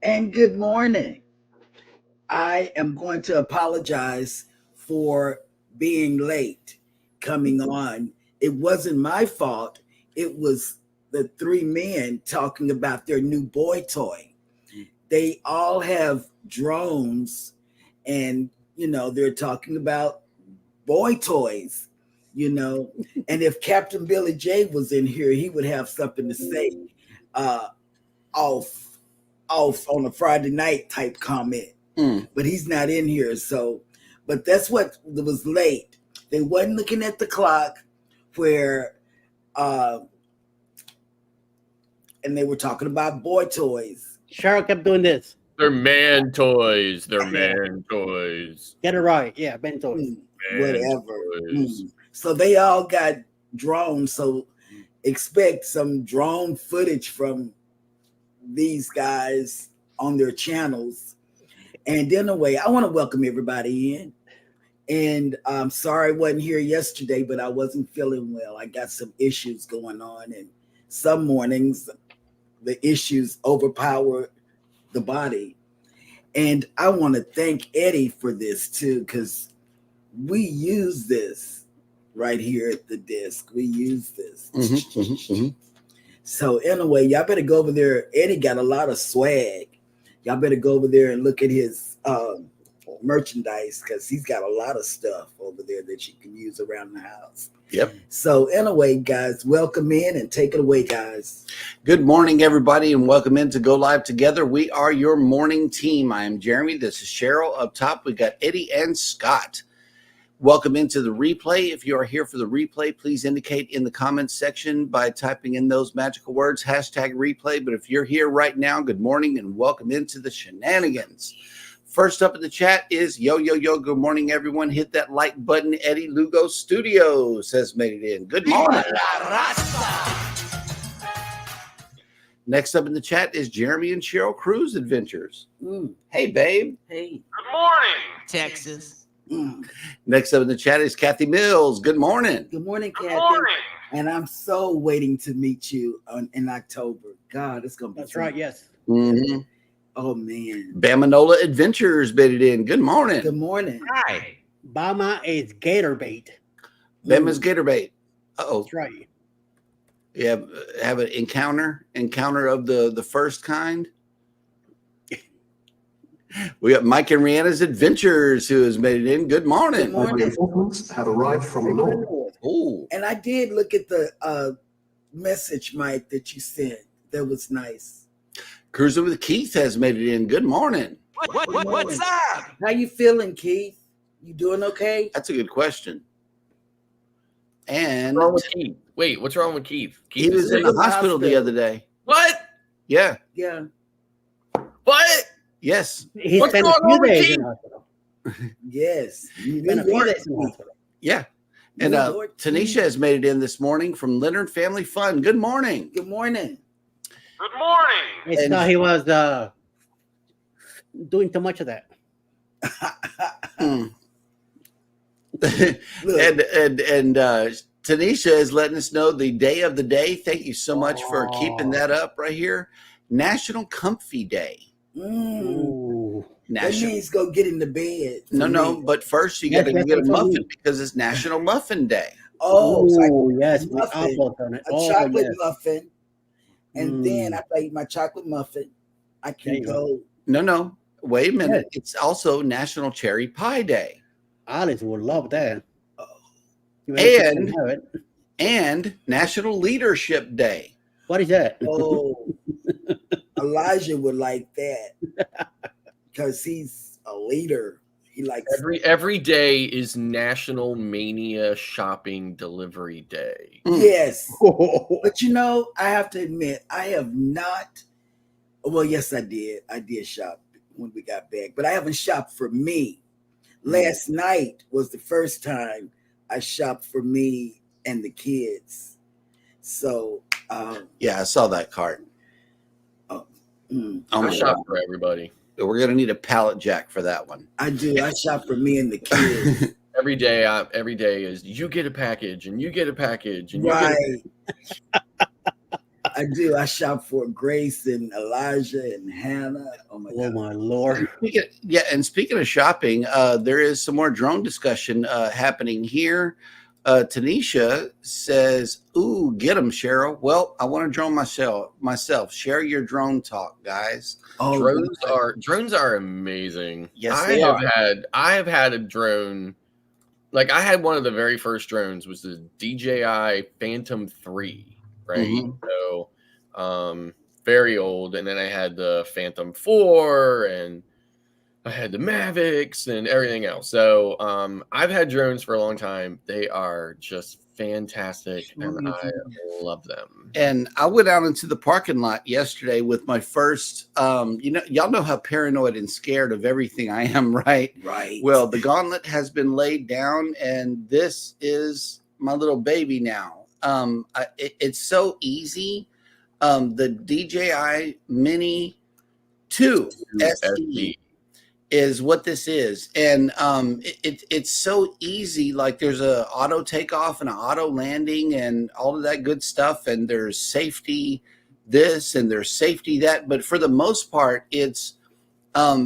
And good morning. I am going to apologize for being late coming on. It wasn't my fault. It was the three men talking about their new boy toy. They all have drones, and they're talking about boy toys, you know. And if Captain Billy J was in here, he would have something to say. Uh, off off on a Friday night type comment, but he's not in here. So, but that's what was late. They wasn't looking at the clock where, uh, and they were talking about boy toys. Cheryl kept doing this. They're man toys. They're man toys. Get it right. Yeah, man toys. Whatever. So they all got drones. So expect some drone footage from these guys on their channels. And anyway, I want to welcome everybody in. And I'm sorry I wasn't here yesterday, but I wasn't feeling well. I got some issues going on, and some mornings the issues overpower the body. And I want to thank Eddie for this too, because we use this right here at the desk. We use this. So anyway, y'all better go over there. Eddie got a lot of swag. Y'all better go over there and look at his merchandise, because he's got a lot of stuff over there that you can use around the house. Yep. So anyway, guys, welcome in and take it away, guys. Good morning, everybody, and welcome in to Go Live Together. We are your morning team. I am Jeremy. This is Cheryl. Up top, we got Eddie and Scott. Welcome into the replay. If you are here for the replay, please indicate in the comments section by typing in those magical words, #replay. But if you're here right now, good morning and welcome into the shenanigans. First up in the chat is yo, good morning, everyone. Hit that like button. Eddie Lugo Studios has made it in. Good morning. Next up in the chat is Jeremy and Sheryl Cruise Adventures. Hey, babe. Hey. Good morning, Texas. Next up in the chat is Kathy Mills. Good morning. Good morning, Kathy. Good morning. And I'm so waiting to meet you in October. God, it's going to be That's fun. right. Yes. Mm-hmm. Oh, man. Bamanola Adventures made it in. Good morning. Good morning. Hi. Bama is gator bait. Bama's Gator Bait. Uh-oh. That's right. You have an encounter of the first kind. We got Mike and Rihanna's Adventures, who has made it in. Good morning. Good morning. Reinforcements have arrived from the north. Oh, And I did look at the message, Mike, that you sent. That was nice. Cruising with Keith has made it in. Good morning. What's up? How you feeling, Keith? You doing okay? That's a good question. And What's wrong with Keith? Wait, what's wrong with Keith? he Keith was is in sick? the hospital the other day. What? Yeah. Yeah. What? Yes. He What's spent a going few on with days Keith? in the hospital. Yes. Spent a few days in the hospital. Yeah. And Tanisha has made it in this morning from Leonard Family Fun. Good morning. Good morning. Good morning. It's And- he was doing too much of that. Look, and Tanisha is letting us know the day of the day. Thank you so much for keeping that up right here. National Comfy Day. Ooh. that National. means go get in the bed. for No, me. but first you Yes, got to yes, get a that's what I muffin mean. because it's National Muffin Day. Oh, so I Ooh, can yes. eat With muffin, apples on it. a Oh, chocolate yes. muffin, and then after I eat my chocolate muffin, I There can you go. No. Wait a minute. It's also National Cherry Pie Day Alice would love that. Oh, You may have And- to have it. and National Leadership Day. What is that? oh, Elijah would like that because he's a leader. He likes. Every day is National Mania Shopping Delivery Day. Yes, but I have to admit, I have not. Well, yes, I did. I did shop when we got back, but I haven't shopped for me. Last night was the first time I shopped for me and the kids. So, Yeah, I saw that cart. oh Oh I my shop God. for everybody. We're going to need a pallet jack for that one. I do. I shop for me and the kids. Every day is you get a package and you get a package and you Right. get I do. I shop for Grace and Elijah and Hannah. Oh my Oh God. my Lord. Speaking of shopping, there is some more drone discussion happening here. Tanisha says, "Ooh, get them, Cheryl." Well, I want to drone myself. Share your drone talk, guys. Oh, Drones are amazing. Yes, they are. I have had a drone. Like I had one of the very first drones was the DJI Phantom 3, right? Mhm. So very old. And then I had the Phantom 4 and I had the Mavics and everything else. So I've had drones for a long time. They are just fantastic and I love them. And I went out into the parking lot yesterday with my first, y'all know how paranoid and scared of everything I am, right? Right. Well, the gauntlet has been laid down, and this is my little baby now. It's so easy. The DJI Mini 2 SD is what this is, and it's so easy. Like there's a auto takeoff and an auto landing and all of that good stuff, and there's safety this and there's safety that, but for the most part it's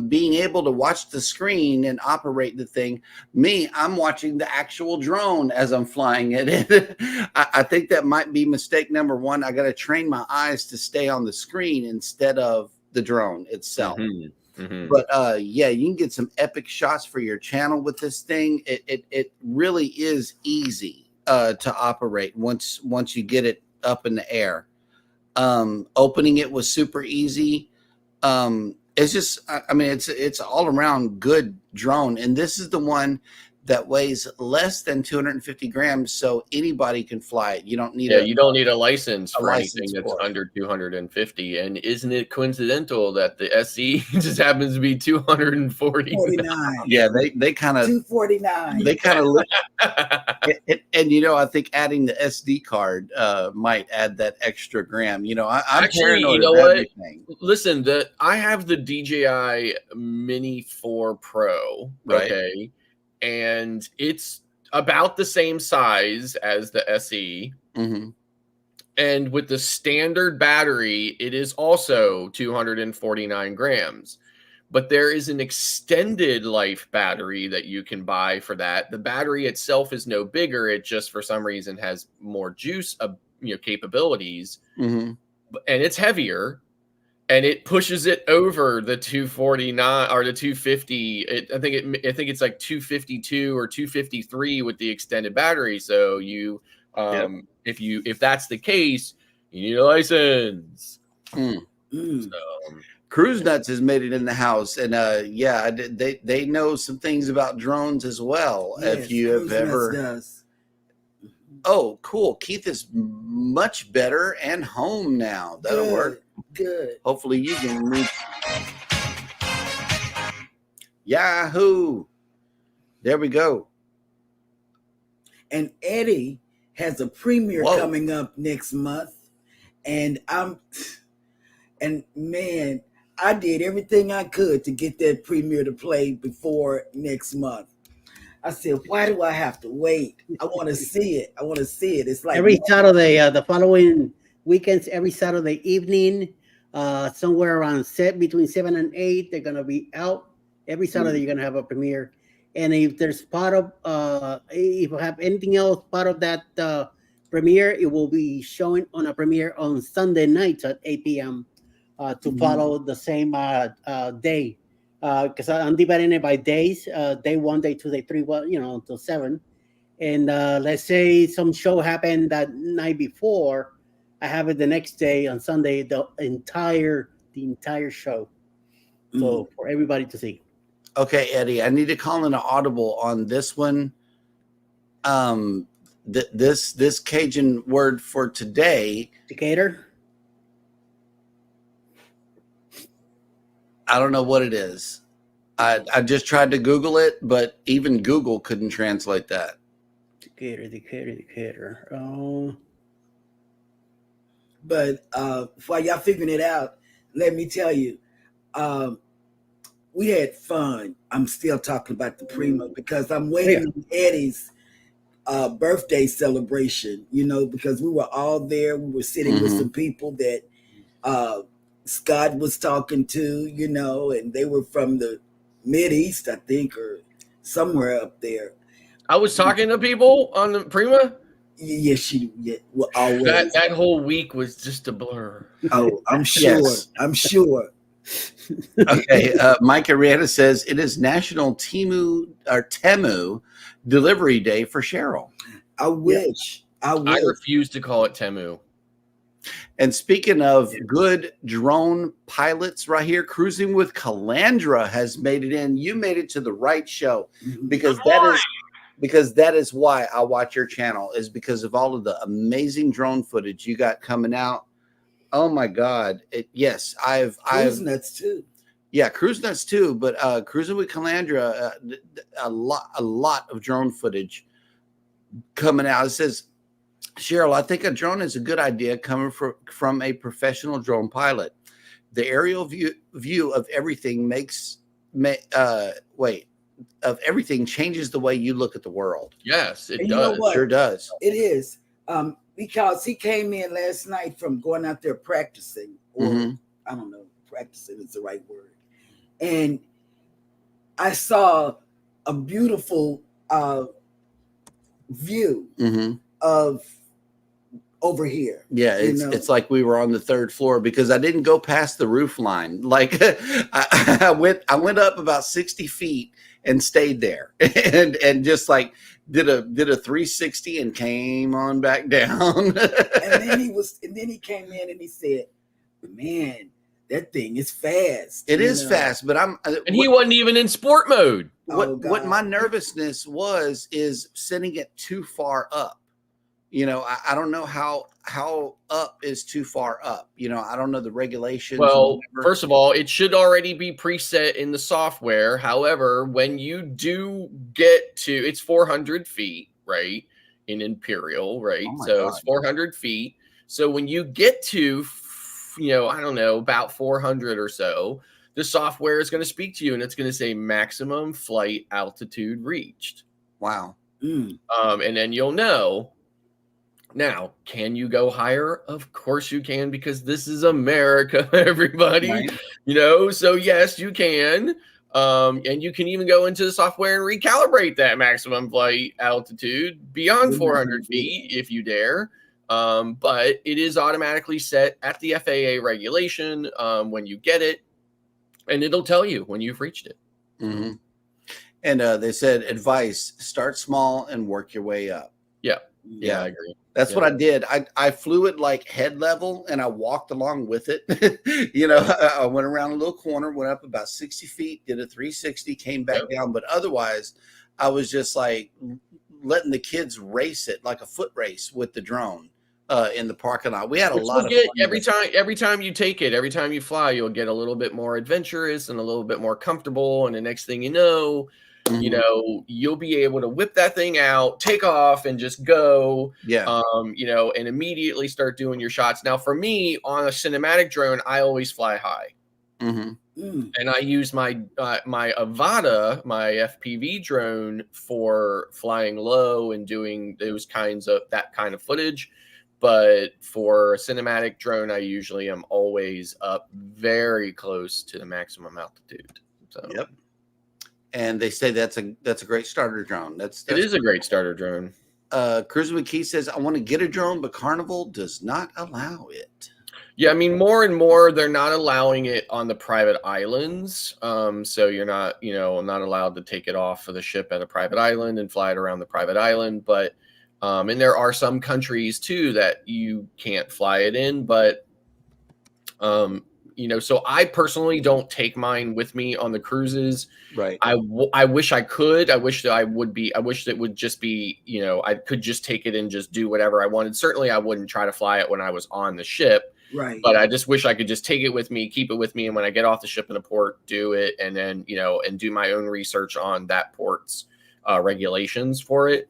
being able to watch the screen and operate the thing. I'm watching the actual drone as I'm flying it. I think that might be mistake number one. I got to train my eyes to stay on the screen instead of the drone itself. But yeah, you can get some epic shots for your channel with this thing. It really is easy to operate once you get it up in the air. Opening it was super easy. It's just, I mean, it's all around good drone, and this is the one that weighs less than 250 grams, so anybody can fly it. You don't need you don't need a license for anything that's for it. under 250. And isn't it coincidental that the SE just happens to be 249? Yeah, they kind of 249. They kind of and I think adding the SD card might add that extra gram. I'm actually, paranoid of everything. Listen, I have the DJI Mini 4 Pro, right? Okay, and it's about the same size as the SE. Mm-hmm. And with the standard battery, it is also 249 grams. But there is an extended life battery that you can buy for that. The battery itself is no bigger. It just, for some reason, has more juice, capabilities. Mm-hmm. And it's heavier. And it pushes it over the 249 or the 250. I think it's like 252 or 253 with the extended battery. So if that's the case, you need a license. Mm. So, Cruise Nuts has made it in the house, and they know some things about drones as well. Yes, if you have ever, oh, cool. Keith is much better and home now. That'll work. Good. Hopefully you can reach. Yahoo! There we go. And Eddie has a premiere coming up next month, and man, I did everything I could to get that premiere to play before next month. I said, why do I have to wait? I want to see it. It's like every Saturday, the following weekends, every Saturday evening, somewhere around between 7 and 8, they're gonna be out. Every Saturday, you're gonna have a premiere. And if there's if you have anything else part of that premiere, it will be showing on a premiere on Sunday nights at 8 p.m. To follow the same day. Because I'm dividing it by days, day 1, day 2, day 3, until 7. And let's say some show happened that night before, I have it the next day on Sunday, the entire show. So for everybody to see. Okay, Eddie, I need to call in an audible on this one. This Cajun word for today. Decatur? I don't know what it is. I just tried to Google it, but even Google couldn't translate that. Decatur. But while y'all figuring it out, let me tell you, we had fun. I'm still talking about the Prima because I'm waiting on Eddie's birthday celebration, because we were all there. We were sitting with some people that Scott was talking to, and they were from the Mideast, I think, or somewhere up there. I was talking to people on the Prima. Yes, well, always. That whole week was just a blur. Oh, I'm sure. Yes. I'm sure. Okay, Mike Arietta says it is National Temu Delivery Day for Cheryl. I wish. I I wish. refuse to call it Temu. And speaking of good drone pilots right here, Cruising with Calandra has made it in. You made it to the right show because that is why I watch your channel, is because of all of the amazing drone footage you got coming out. Oh my God. Yes, I've Cruise Nuts too. Yeah, Cruise Nuts too, but Cruising with Calandra, a lot of drone footage coming out. It says, Cheryl, I think a drone is a good idea coming from a professional drone pilot. The aerial view of everything of everything changes the way you look at the world. Yes, it And you know does. what? Sure does. It is. Because he came in last night from going out there practicing, or I don't know, practicing is the right word. And I saw a beautiful view of over here. Yeah, it's like we were on the third floor because I didn't go past the roof line. Like I went up about 60 feet and stayed there and just like did a 360 and came on back down. and then he came in and he said, "Man, that thing is fast." It is fast, but he wasn't even in sport mode. What my nervousness is setting it too far up. I don't know how up is too far up. I don't know the regulations. Well, first of all, it should already be preset in the software. However, when you do get to, it's 400 feet, right? In Imperial, right? Oh my So God. it's 400 feet. So when you get to, I don't know, about 400 or so, the software is going to speak to you and it's going to say maximum flight altitude reached. Wow. And then you'll know. Now, can you go higher? Of course you can, because this is America, everybody. Right. So yes, you can. And you can even go into the software and recalibrate that maximum flight altitude beyond 400 feet if you dare. But it is automatically set at the FAA regulation when you get it, and it'll tell you when you've reached it. And they said advice: start small and work your way up. Yeah, I agree. That's what I did. I flew it like head level and I walked along with it. I went around a little corner, went up about 60 feet, did a 360, came back down. But otherwise, I was just like letting the kids race it like a foot race with the drone in the parking lot. We had a lot of fun. Every time you take it, every time you fly, you'll get a little bit more adventurous and a little bit more comfortable. And the next thing you know, you'll be able to whip that thing out, take off, and just go. And immediately start doing your shots. Now, for me, on a cinematic drone, I always fly high, and I use my my Avata, my FPV drone, for flying low and doing that kind of footage. But for a cinematic drone, I usually am always up very close to the maximum altitude. So. Yep. And they say that's a great starter drone. It is a great starter drone. Cruising with Keith says, I want to get a drone, but Carnival does not allow it. Yeah, I mean, more and more, they're not allowing it on the private islands. So you're not, not allowed to take it off of the ship at a private island and fly it around the private island. But, and there are some countries too that you can't fly it in, but, so I personally don't take mine with me on the cruises. Right. I wish I could. I wish that it would just be, I could just take it and just do whatever I wanted. Certainly I wouldn't try to fly it when I was on the ship. Right. But I just wish I could just take it with me, keep it with me. And when I get off the ship in the port, do it. And then, and do my own research on that port's regulations for it.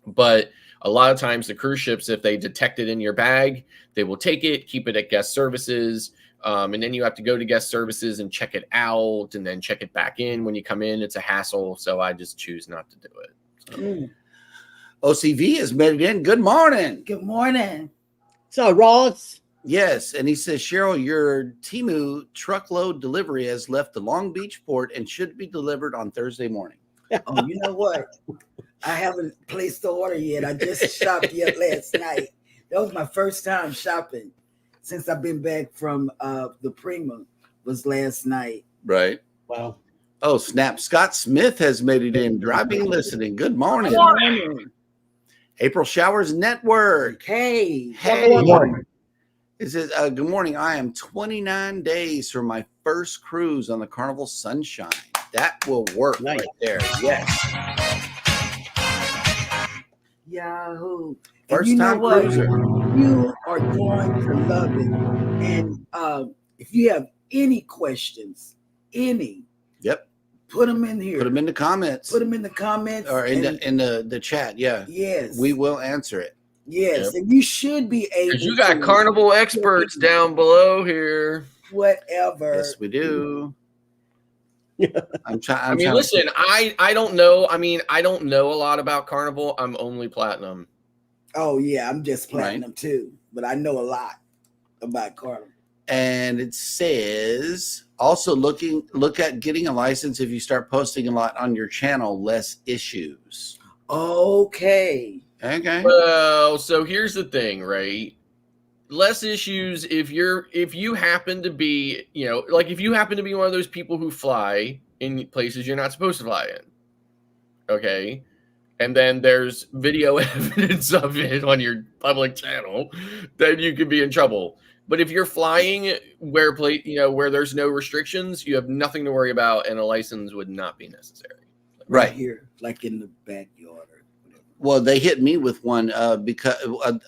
But a lot of times the cruise ships, if they detect it in your bag, they will take it, keep it at guest services. And then you have to go to guest services and check it out and then check it back in when you come in. It's a hassle. So I just choose not to do it. OCV has made it in. Good morning. Good morning. So, Ross, Yes, and he says, Cheryl, your Temu truckload delivery has left the Long Beach port and should be delivered on Thursday morning. Oh, you know what? I haven't placed the order yet. I just shopped yet last night. That was my first time shopping since I've been back from the Prima. Was last night. Right. wow. Oh, snap. Scott Smith has made it in. Driving and listening. Good morning. Good morning. April Showers Network. Hey. Hey. Good morning. It says, good morning. I am 29 days from my first cruise on the Carnival Sunshine. That will work Nice. right there. Yes. Yahoo. And First you know time what? cruiser. You are going to love it. And if you have any questions, Yep. put them in here. Put them in the comments. Put them in the comments. Or in and the chat. Yeah. yes. We will answer it. Yes. And you should be able Because you got to Carnival experts down below here. whatever. Yes, we do. I'm trying. I mean, listen, I don't know. I mean, I don't know a lot about Carnival. I'm only platinum. Oh yeah, I'm just platinum too, but I know a lot about Carnival. And it says also look at getting a license if you start posting a lot on your channel, less issues. Okay. Okay. Well, so here's the thing, right? Less issues if you happen to be, like if you happen to be one of those people who fly in places you're not supposed to fly in. Okay. And then there's video evidence of it on your public channel, then you could be in trouble. But if you're flying where there's no restrictions, you have nothing to worry about, and a license would not be necessary. Right here, like in the backyard or whatever. Well, they hit me with one because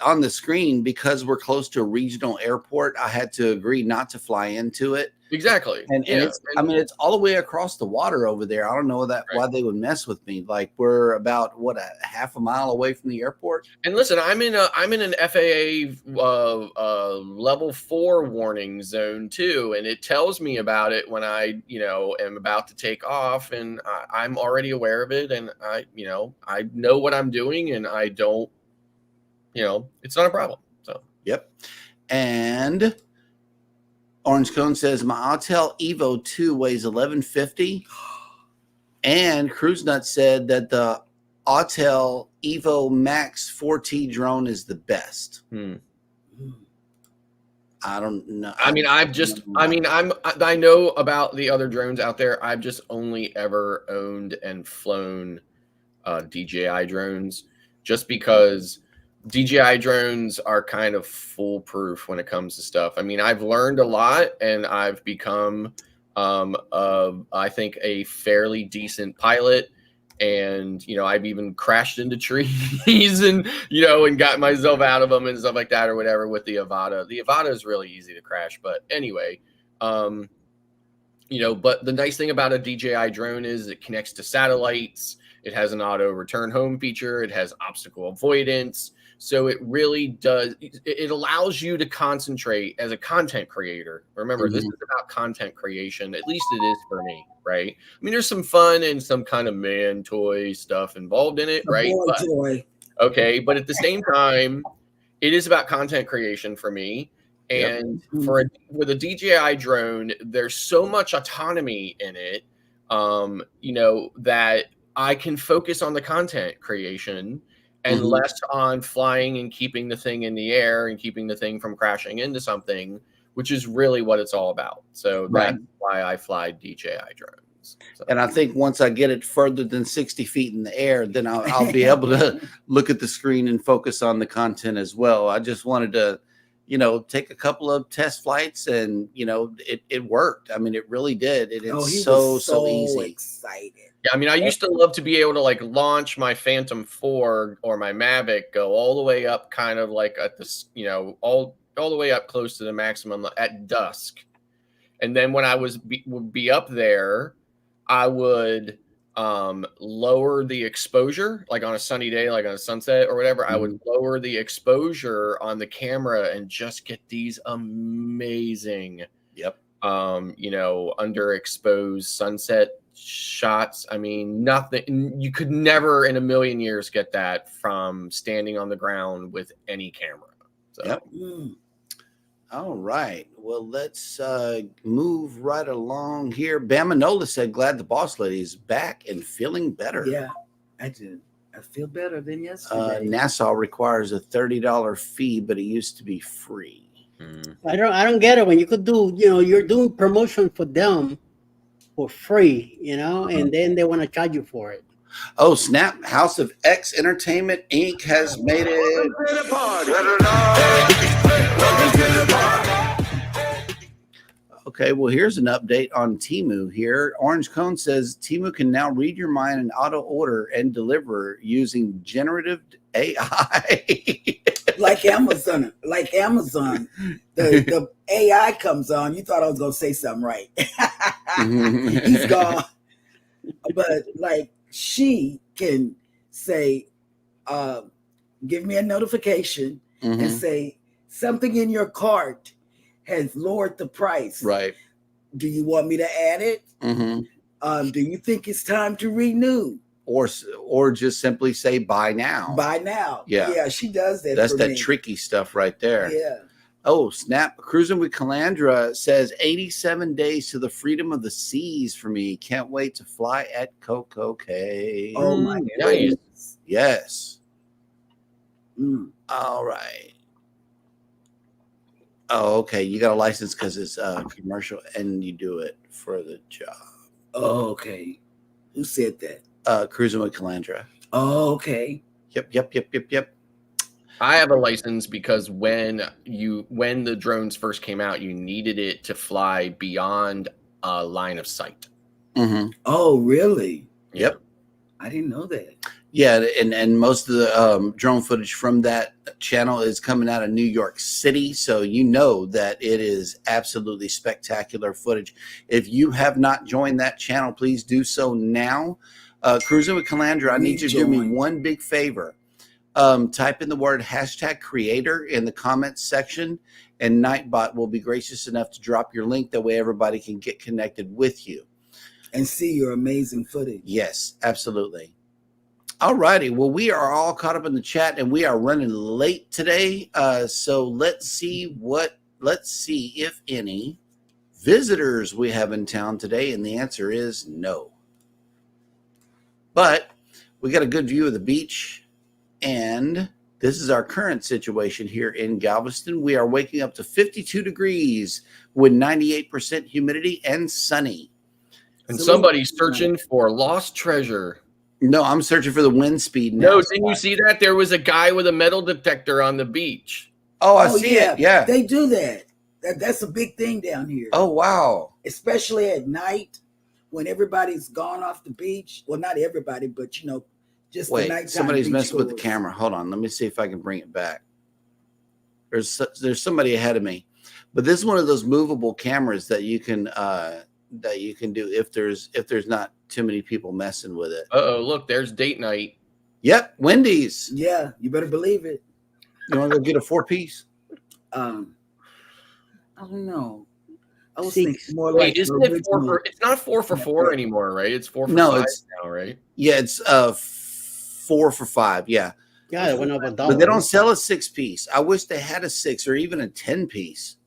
on the screen, because we're close to a regional airport, I had to agree not to fly into it. Exactly. And it's, I mean, it's all the way across the water over there. I don't know why they would mess with me. Like we're about a half a mile away from the airport. And listen, I'm in an FAA level 4 warning zone too, and it tells me about it when I am about to take off, and I'm already aware of it, and I know what I'm doing, and I don't, it's not a problem. So yep. And Orange Cone says my Autel Evo 2 weighs 1150, and Cruise Nut said that the Autel Evo Max 4T drone is the best. I don't know. I mean, I know about the other drones out there. I've just only ever owned and flown DJI drones, just because DJI drones are kind of foolproof when it comes to stuff. I mean, I've learned a lot, and I've become, I think, a fairly decent pilot. And, I've even crashed into trees and, and got myself out of them and stuff like that or whatever with the Avata. The Avata is really easy to crash. But anyway, but the nice thing about a DJI drone is it connects to satellites. It has an auto return home feature. It has obstacle avoidance. So it really does. It allows you to concentrate as a content creator. Remember, this is about content creation. At least it is for me, right? I mean, there's some fun and some kind of man toy stuff involved in it, right? Okay, but at the same time, it is about content creation for me. And with a DJI drone, there's so much autonomy in it, that I can focus on the content creation and less on flying and keeping the thing in the air and keeping the thing from crashing into something, which is really what it's all about. So that's why I fly DJI drones. So. And I think once I get it further than 60 feet in the air, then I'll be able to look at the screen and focus on the content as well. I just wanted to, take a couple of test flights, and, it worked. I mean, it really did. It is so easy. Excited. Yeah, I mean, I used to love to be able to launch my Phantom 4 or my Mavic, go all the way up, kind of like at this, all the way up close to the maximum at dusk, and then when I would be up there, I would lower the exposure, like on a sunny day, like on a sunset or whatever. I would lower the exposure on the camera and just get these amazing, underexposed sunset shots. I mean, nothing. You could never in a million years get that from standing on the ground with any camera. So. Yep. All right. Well, let's move right along here. Bamanola said, glad the boss lady is back and feeling better. Yeah, I do. I feel better than yesterday. Nassau requires a $30 fee, but it used to be free. I don't get it. When you could do, you're doing promotion for them for free, and then they want to charge you for it. Oh, snap. House of X Entertainment Inc. has made it. Okay, well, here's an update on Temu here. Orange Cone says Temu can now read your mind and auto order and deliver using generative AI. Like Amazon. The AI comes on. You thought I was going to say something right. He's gone. But like she can say, give me a notification and say something in your cart has lowered the price. Right. Do you want me to add it? Do you think it's time to renew? Or just simply say buy now. Buy now. Yeah. Yeah, she does that. That's for that me. tricky stuff right there. Yeah. Oh, snap. Cruising with Calandra says 87 days to the freedom of the seas for me. Can't wait to fly at Coco Cay. Oh my Nice. goodness. Yes. Mm. All right. Oh, okay. You got a license because it's commercial and you do it for the job. Oh, okay. Who said that? Cruising with Calandra. Oh, okay. Yep. I have a license because when the drones first came out, you needed it to fly beyond a line of sight. Oh, really? Yep. I didn't know that. Yeah, and most of the drone footage from that channel is coming out of New York City, so you know that it is absolutely spectacular footage. If you have not joined that channel, please do so now. Cruising with Calandra, I need you to do me one big favor. Type in the word #creator in the comments section, and Nightbot will be gracious enough to drop your link. That way everybody can get connected with you. And see your amazing footage. Yes, absolutely. All righty. Well, we are all caught up in the chat, and we are running late today. So let's see if any visitors we have in town today, and the answer is no. But we got a good view of the beach, and this is our current situation here in Galveston. We are waking up to 52 degrees with 98% humidity and sunny. And somebody's searching for lost treasure. No, I'm searching for the wind speed now. No, didn't you see that? There was a guy with a metal detector on the beach. Oh, I see it. Yeah. They do that. That's a big thing down here. Oh, wow. Especially at night when everybody's gone off the beach. Well, not everybody, but just the nighttime. Somebody's beach messing with the goers. camera. Hold on. Let me see if I can bring it back. There's somebody ahead of me. But this is one of those movable cameras that you can do if there's not too many people messing with it. Uh-oh, look, there's date night. Yep, Wendy's. Yeah, you better believe it. You want to go get a 4-piece? I don't know. I was 6. thinking more Wait, like isn't it 4 for? It's not 4 for 4 anymore, right? It's 4 for 5 now, right? Yeah, it's 4 for 5. Yeah. Yeah, it went up $1. But they don't sell a 6-piece. I wish they had a 6 or even a 10-piece.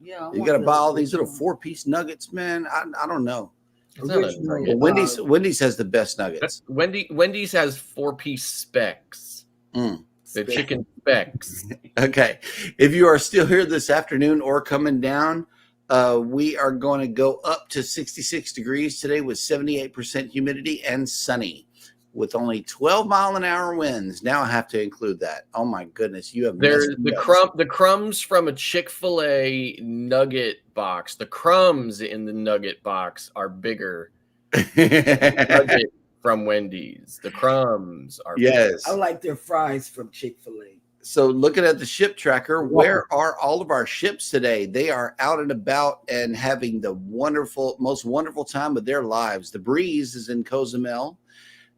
Yeah, You got to buy all these little 4-piece nuggets, man. I don't know. It's not a Original. Well, Wendy's has the best nuggets. Wendy's has 4-piece specs. The chicken specs. Okay. If you are still here this afternoon or coming down, we are going to go up to 66 degrees today with 78% humidity and sunny with only 12-mile-an-hour winds. Now I have to include that. Oh my goodness, you have There's the crumbs from a Chick-fil-A nugget box. The crumbs in the nugget box are bigger than the nugget from Wendy's. The crumbs are yes. I like their fries from Chick-fil-A. So looking at the ship tracker, where are all of our ships today? They are out and about and having the most wonderful time of their lives. The Breeze is in Cozumel.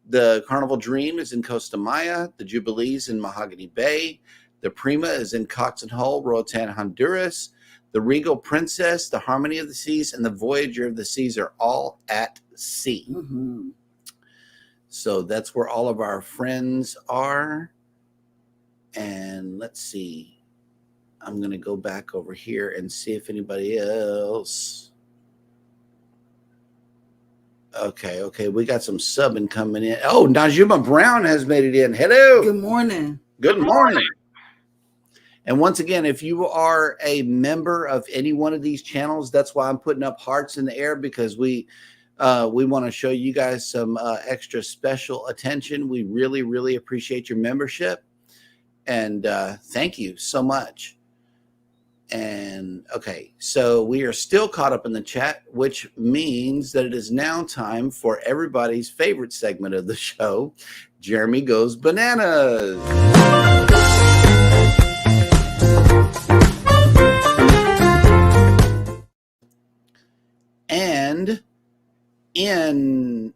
The Carnival Dream is in Costa Maya. The Jubilee's in Mahogany Bay. The Prima is in Coxon Hull, Roatan, Honduras. The Regal Princess, the Harmony of the Seas, and the Voyager of the Seas are all at sea. Mhm. So that's where all of our friends are. And let's see. I'm going to go back over here and see if anybody else. Okay. We got some subbing coming in. Oh, Najuma Brown has made it in. Hello. Good morning. Good morning. And once again, if you are a member of any one of these channels, that's why I'm putting up hearts in the air, because we want to show you guys some extra special attention. We really, really appreciate your membership. And thank you so much. And okay, so we are still caught up in the chat, which means that it is now time for everybody's favorite segment of the show, Jeremy Goes Bananas. And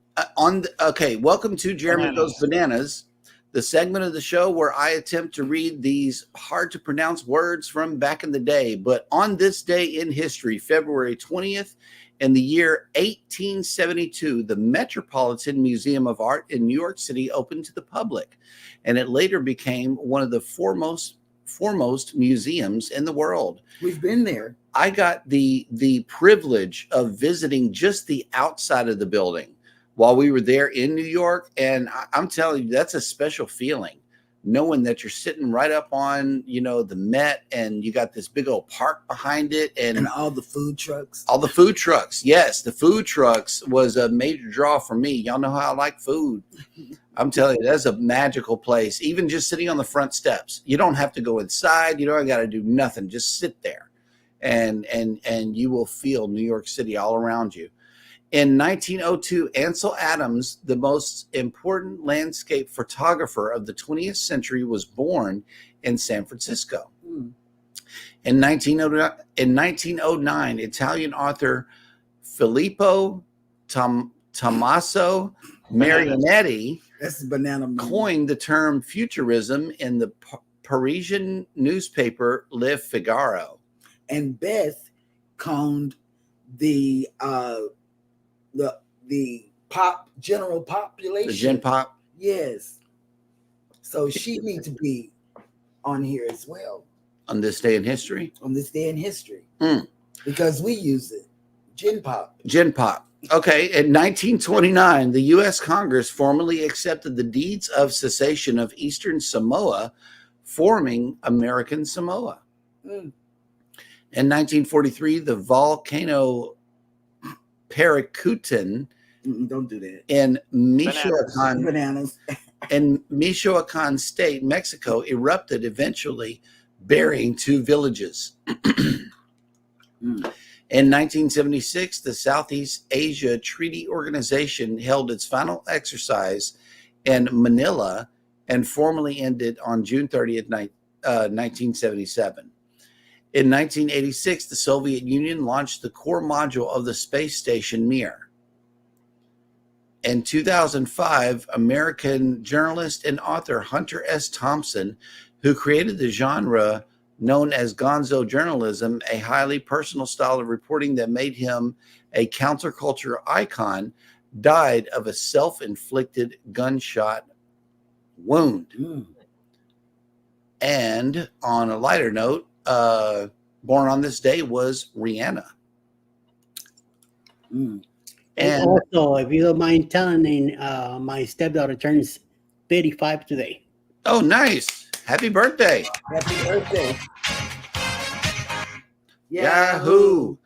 welcome to Jeremy Goes Bananas, the segment of the show where I attempt to read these hard to pronounce words from back in the day. But on this day in history, February 20th, in the year 1872, the Metropolitan Museum of Art in New York City opened to the public, and it later became one of the foremost museums in the world. We've been there. I got the privilege of visiting just the outside of the building while we were there in New York. And I'm telling you, that's a special feeling, knowing that you're sitting right up on, the Met, and you got this big old park behind it. And all the food trucks. All the food trucks. Yes, the food trucks was a major draw for me. Y'all know how I like food. I'm telling you, that's a magical place. Even just sitting on the front steps. You don't have to go inside. You don't got to do nothing. Just sit there. And you will feel New York City all around you. In 1902, Ansel Adams, the most important landscape photographer of the 20th century, was born in San Francisco. In 1909, Italian author Filippo Tommaso Marinetti coined the term futurism in the Parisian newspaper Le Figaro. And Beth coined the general population. The gen pop? Yes. So she needs to be on here as well. On this day in history? On this day in history. Because we use it. Gen pop. Gen pop. Okay. In 1929, the U.S. Congress formally accepted the deeds of secession of Eastern Samoa, forming American Samoa. In 1943, the volcano Paracutin don't do that. in Michoacan, in Michoacan State, Mexico, erupted, eventually burying 2 villages. In 1976, the Southeast Asia Treaty Organization held its final exercise in Manila and formally ended on June 30th, 1977. In 1986, the Soviet Union launched the core module of the space station Mir. In 2005, American journalist and author Hunter S. Thompson, who created the genre known as gonzo journalism, a highly personal style of reporting that made him a counterculture icon, died of a self-inflicted gunshot wound. And on a lighter note, born on this day was Rihanna. And also, if you don't mind telling, my stepdaughter turns 35 today. Oh, nice. Happy birthday. Happy birthday. Yahoo.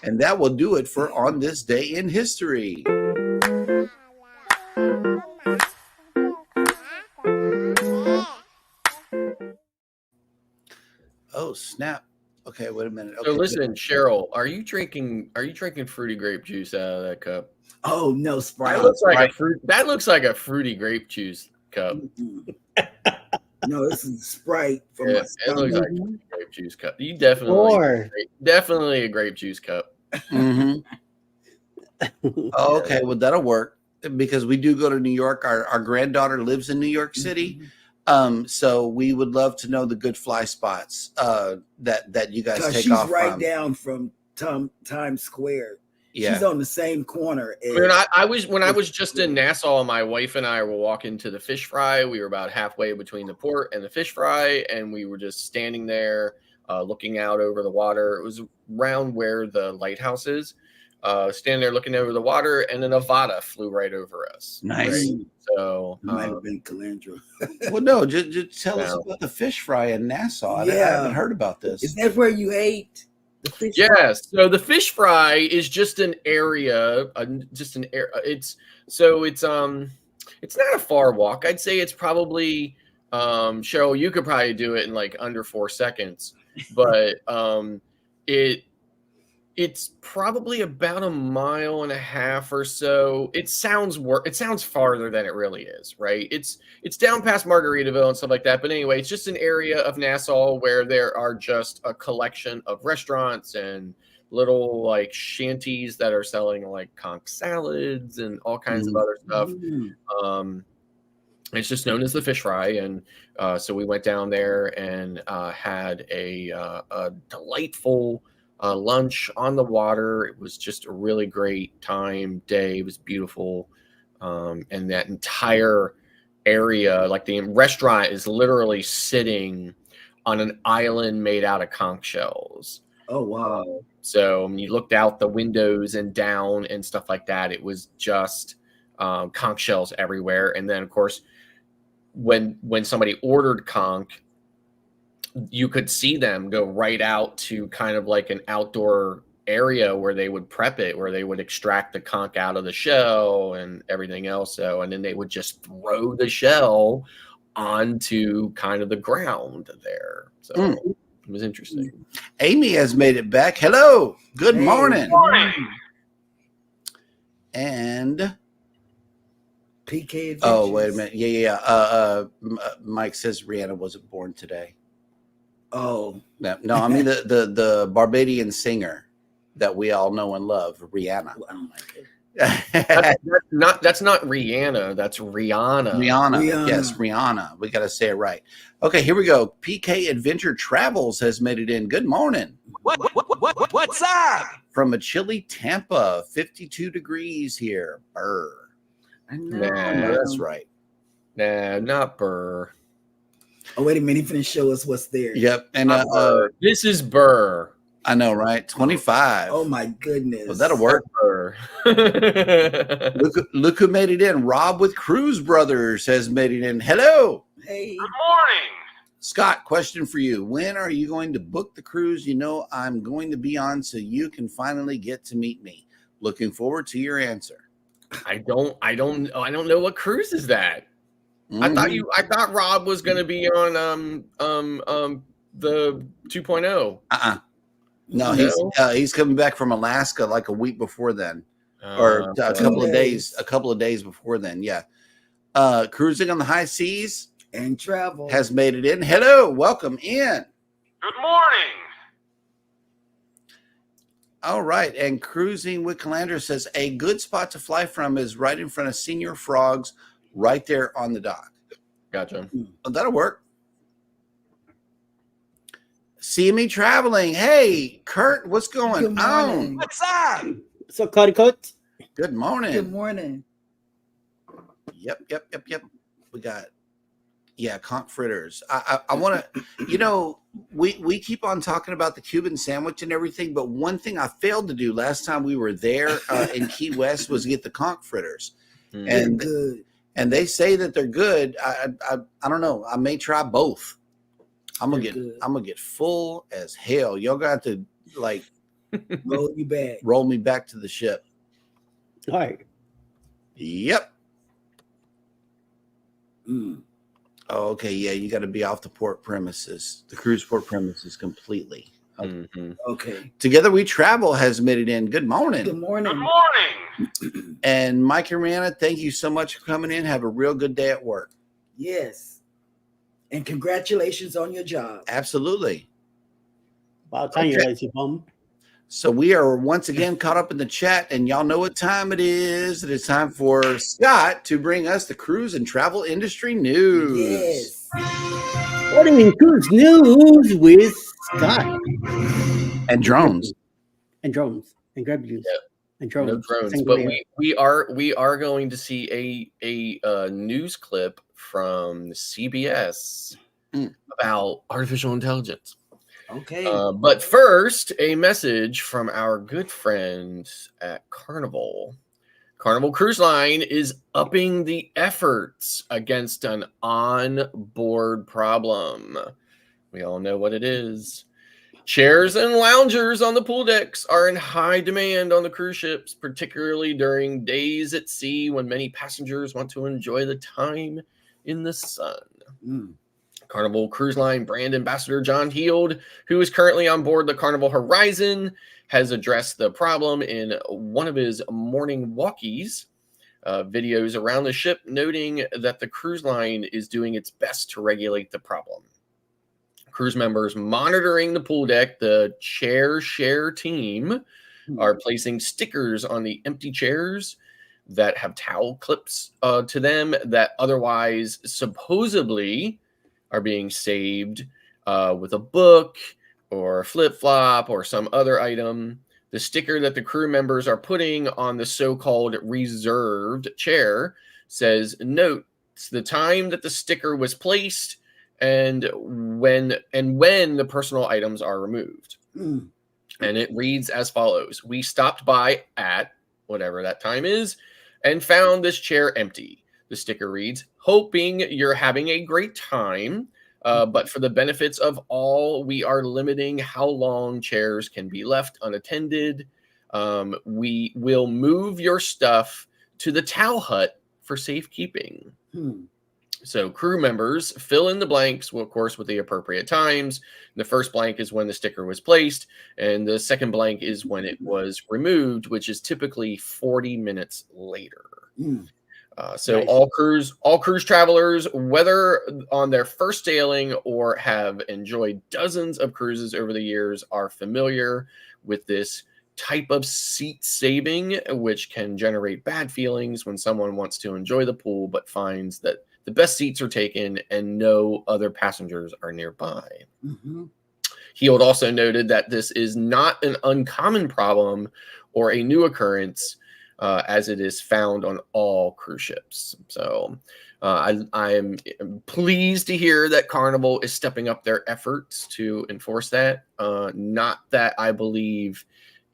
And that will do it for On This Day in History. Oh, snap. Okay, wait a minute. Okay. So listen, Cheryl, are you drinking fruity grape juice out of that cup? Oh no, Sprite. That looks like a fruity grape juice cup. No, this is Sprite from It looks like a grape juice cup. You definitely a grape juice cup. Oh, okay, well that'll work because we do go to New York. Our granddaughter lives in New York City. So we would love to know the good fly spots that you guys take off from. She's right down from Times Square. She's on the same corner. When I was just in Nassau, my wife and I were walking to the fish fry. We were about halfway between the port and the fish fry, and we were just standing there, looking out over the water. It was around where the lighthouse is. Standing there looking over the water, and then a Vada flew right over us. Nice. Right? So it might have been Calandra. Well, no, just tell us about the fish fry in Nassau. I haven't heard about this. Is that where you ate the fish fry? Yes. So the fish fry is just an area, It's not a far walk. I'd say it's probably, Cheryl, you could probably do it in like under 4 seconds, but it's probably about 1.5 miles or so. It sounds farther than it really is, right? It's down past Margaritaville and stuff like that. But anyway, it's just an area of Nassau where there are just a collection of restaurants and little like shanties that are selling like conch salads and all kinds of other stuff. It's just known as the fish fry, and so we went down there and had a delightful lunch on the water. It was just a really great day. It was beautiful. And that entire area, like the restaurant is literally sitting on an island made out of conch shells. Oh, wow. So when you looked out the windows and down and stuff like that, it was just conch shells everywhere. And then of course, when somebody ordered conch, you could see them go right out to kind of like an outdoor area where they would prep it, where they would extract the conch out of the shell and everything else. So, and then they would just throw the shell onto kind of the ground there. So it was interesting. Amy has made it back. Hello. Good morning. And PK Adventures. oh, wait a minute. Yeah. Mike says Rihanna wasn't born today. Oh No, I mean the Barbadian singer that we all know and love, Rihanna. I don't like it. That's not Rihanna. That's Rihanna. Rihanna. Yes, Rihanna. We got to say it right. Okay, here we go. PK Adventure Travels has made it in. Good morning. What's up? From a chilly Tampa, 52 degrees here. Burr. I know. Nah, That's right. Nah, not Burr. Oh, wait a minute. He's going to show us what's there. Yep. And This is Burr. I know, right? 25. Oh, my goodness. Well, that'll work. Burr. Look who made it in. Rob with Cruise Brothers has made it in. Hello. Hey. Good morning. Scott, question for you. When are you going to book the cruise you know I'm going to be on so you can finally get to meet me? Looking forward to your answer. I don't know what cruise is that. Mhm. I thought Rob was going to be on the 2.0. No, he's coming back from Alaska like a week before then, or a couple of days before then. Yeah. Cruising on the high seas And travel. has made it in. Hello, welcome in. Good morning. All right, and Cruising with Calandra says a good spot to fly from is right in front of Senior Frogs, right there on the dock. Gotcha. Oh, that'll work. CME Traveling. Hey, Kurt, what's going Good on? morning. What's up? So, Cody Coat, Good morning. Good morning. Yep. We got, conch fritters. I want to, we keep on talking about the Cuban sandwich and everything, but one thing I failed to do last time we were there in Key West was get the conch fritters. And good. And they say that they're good. I don't know. I may try both. I'm gonna get full as hell. Y'all got to like Roll you back. roll me back to the ship. all right. Yep. Mm. Oh, okay. Yeah, you got to be off the port premises, the cruise port premises completely. Mhm. Okay. Together We Travel has made it in. Good morning. Good morning. Good morning. And Mike and Rihanna, thank you so much for coming in. Have a real good day at work. Yes. And congratulations on your job. Absolutely. About time you Okay. lazy bum. So we are once again caught up in the chat, and y'all know what time it is. It is time for Scott to bring us the cruise and travel industry news. Yes. Morning cruise news with Scott And drones. and drones and grab juice. And drones. No drones, Single but air. we are going to see a news clip from CBS about artificial intelligence. Okay. But first, a message from our good friends at Carnival. Carnival Cruise Line is upping the efforts against an on-board problem. We all know what it is. Chairs and loungers on the pool decks are in high demand on the cruise ships, particularly during days at sea when many passengers want to enjoy the time in the sun. Carnival Cruise Line brand ambassador John Heald, who is currently on board the Carnival Horizon, has addressed the problem in one of his morning walkies videos around the ship, noting that the cruise line is doing its best to regulate the problem. Cruise members monitoring the pool deck, the chair share team, are placing stickers on the empty chairs that have towel clips to them that otherwise supposedly are being saved with a book or a flip-flop or some other item. The sticker that the crew members are putting on the so-called reserved chair says, notes the time that the sticker was placed and when the personal items are removed. And it reads as follows: we stopped by at whatever that time is and found this chair empty. The sticker reads, hoping you're having a great time, but for the benefits of all, we are limiting how long chairs can be left unattended. We will move your stuff to the towel hut for safekeeping. So crew members fill in the blanks, well, of course, with the appropriate times. The first blank is when the sticker was placed, and the second blank is when it was removed, which is typically 40 minutes later. So Nice. all cruise travelers, whether on their first sailing or have enjoyed dozens of cruises over the years, are familiar with this type of seat saving, which can generate bad feelings when someone wants to enjoy the pool but finds that the best seats are taken and no other passengers are nearby. Heald also noted that this is not an uncommon problem or a new occurrence, as it is found on all cruise ships. So I am pleased to hear that Carnival is stepping up their efforts to enforce that. Not that I believe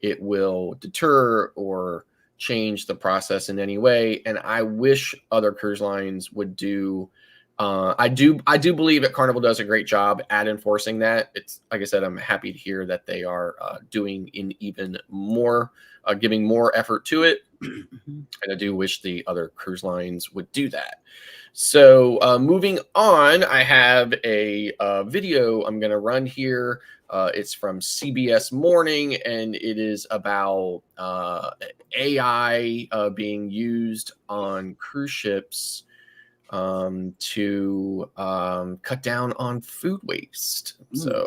it will deter or change the process in any way, and I wish other cruise lines would do. I do believe that Carnival does a great job at enforcing that. It's like I said, I'm happy to hear that they are doing in even more, giving more effort to it. And I do wish the other cruise lines would do that. So moving on, I have a video I'm going to run here. It's from CBS Morning, and it is about AI being used on cruise ships to cut down on food waste. So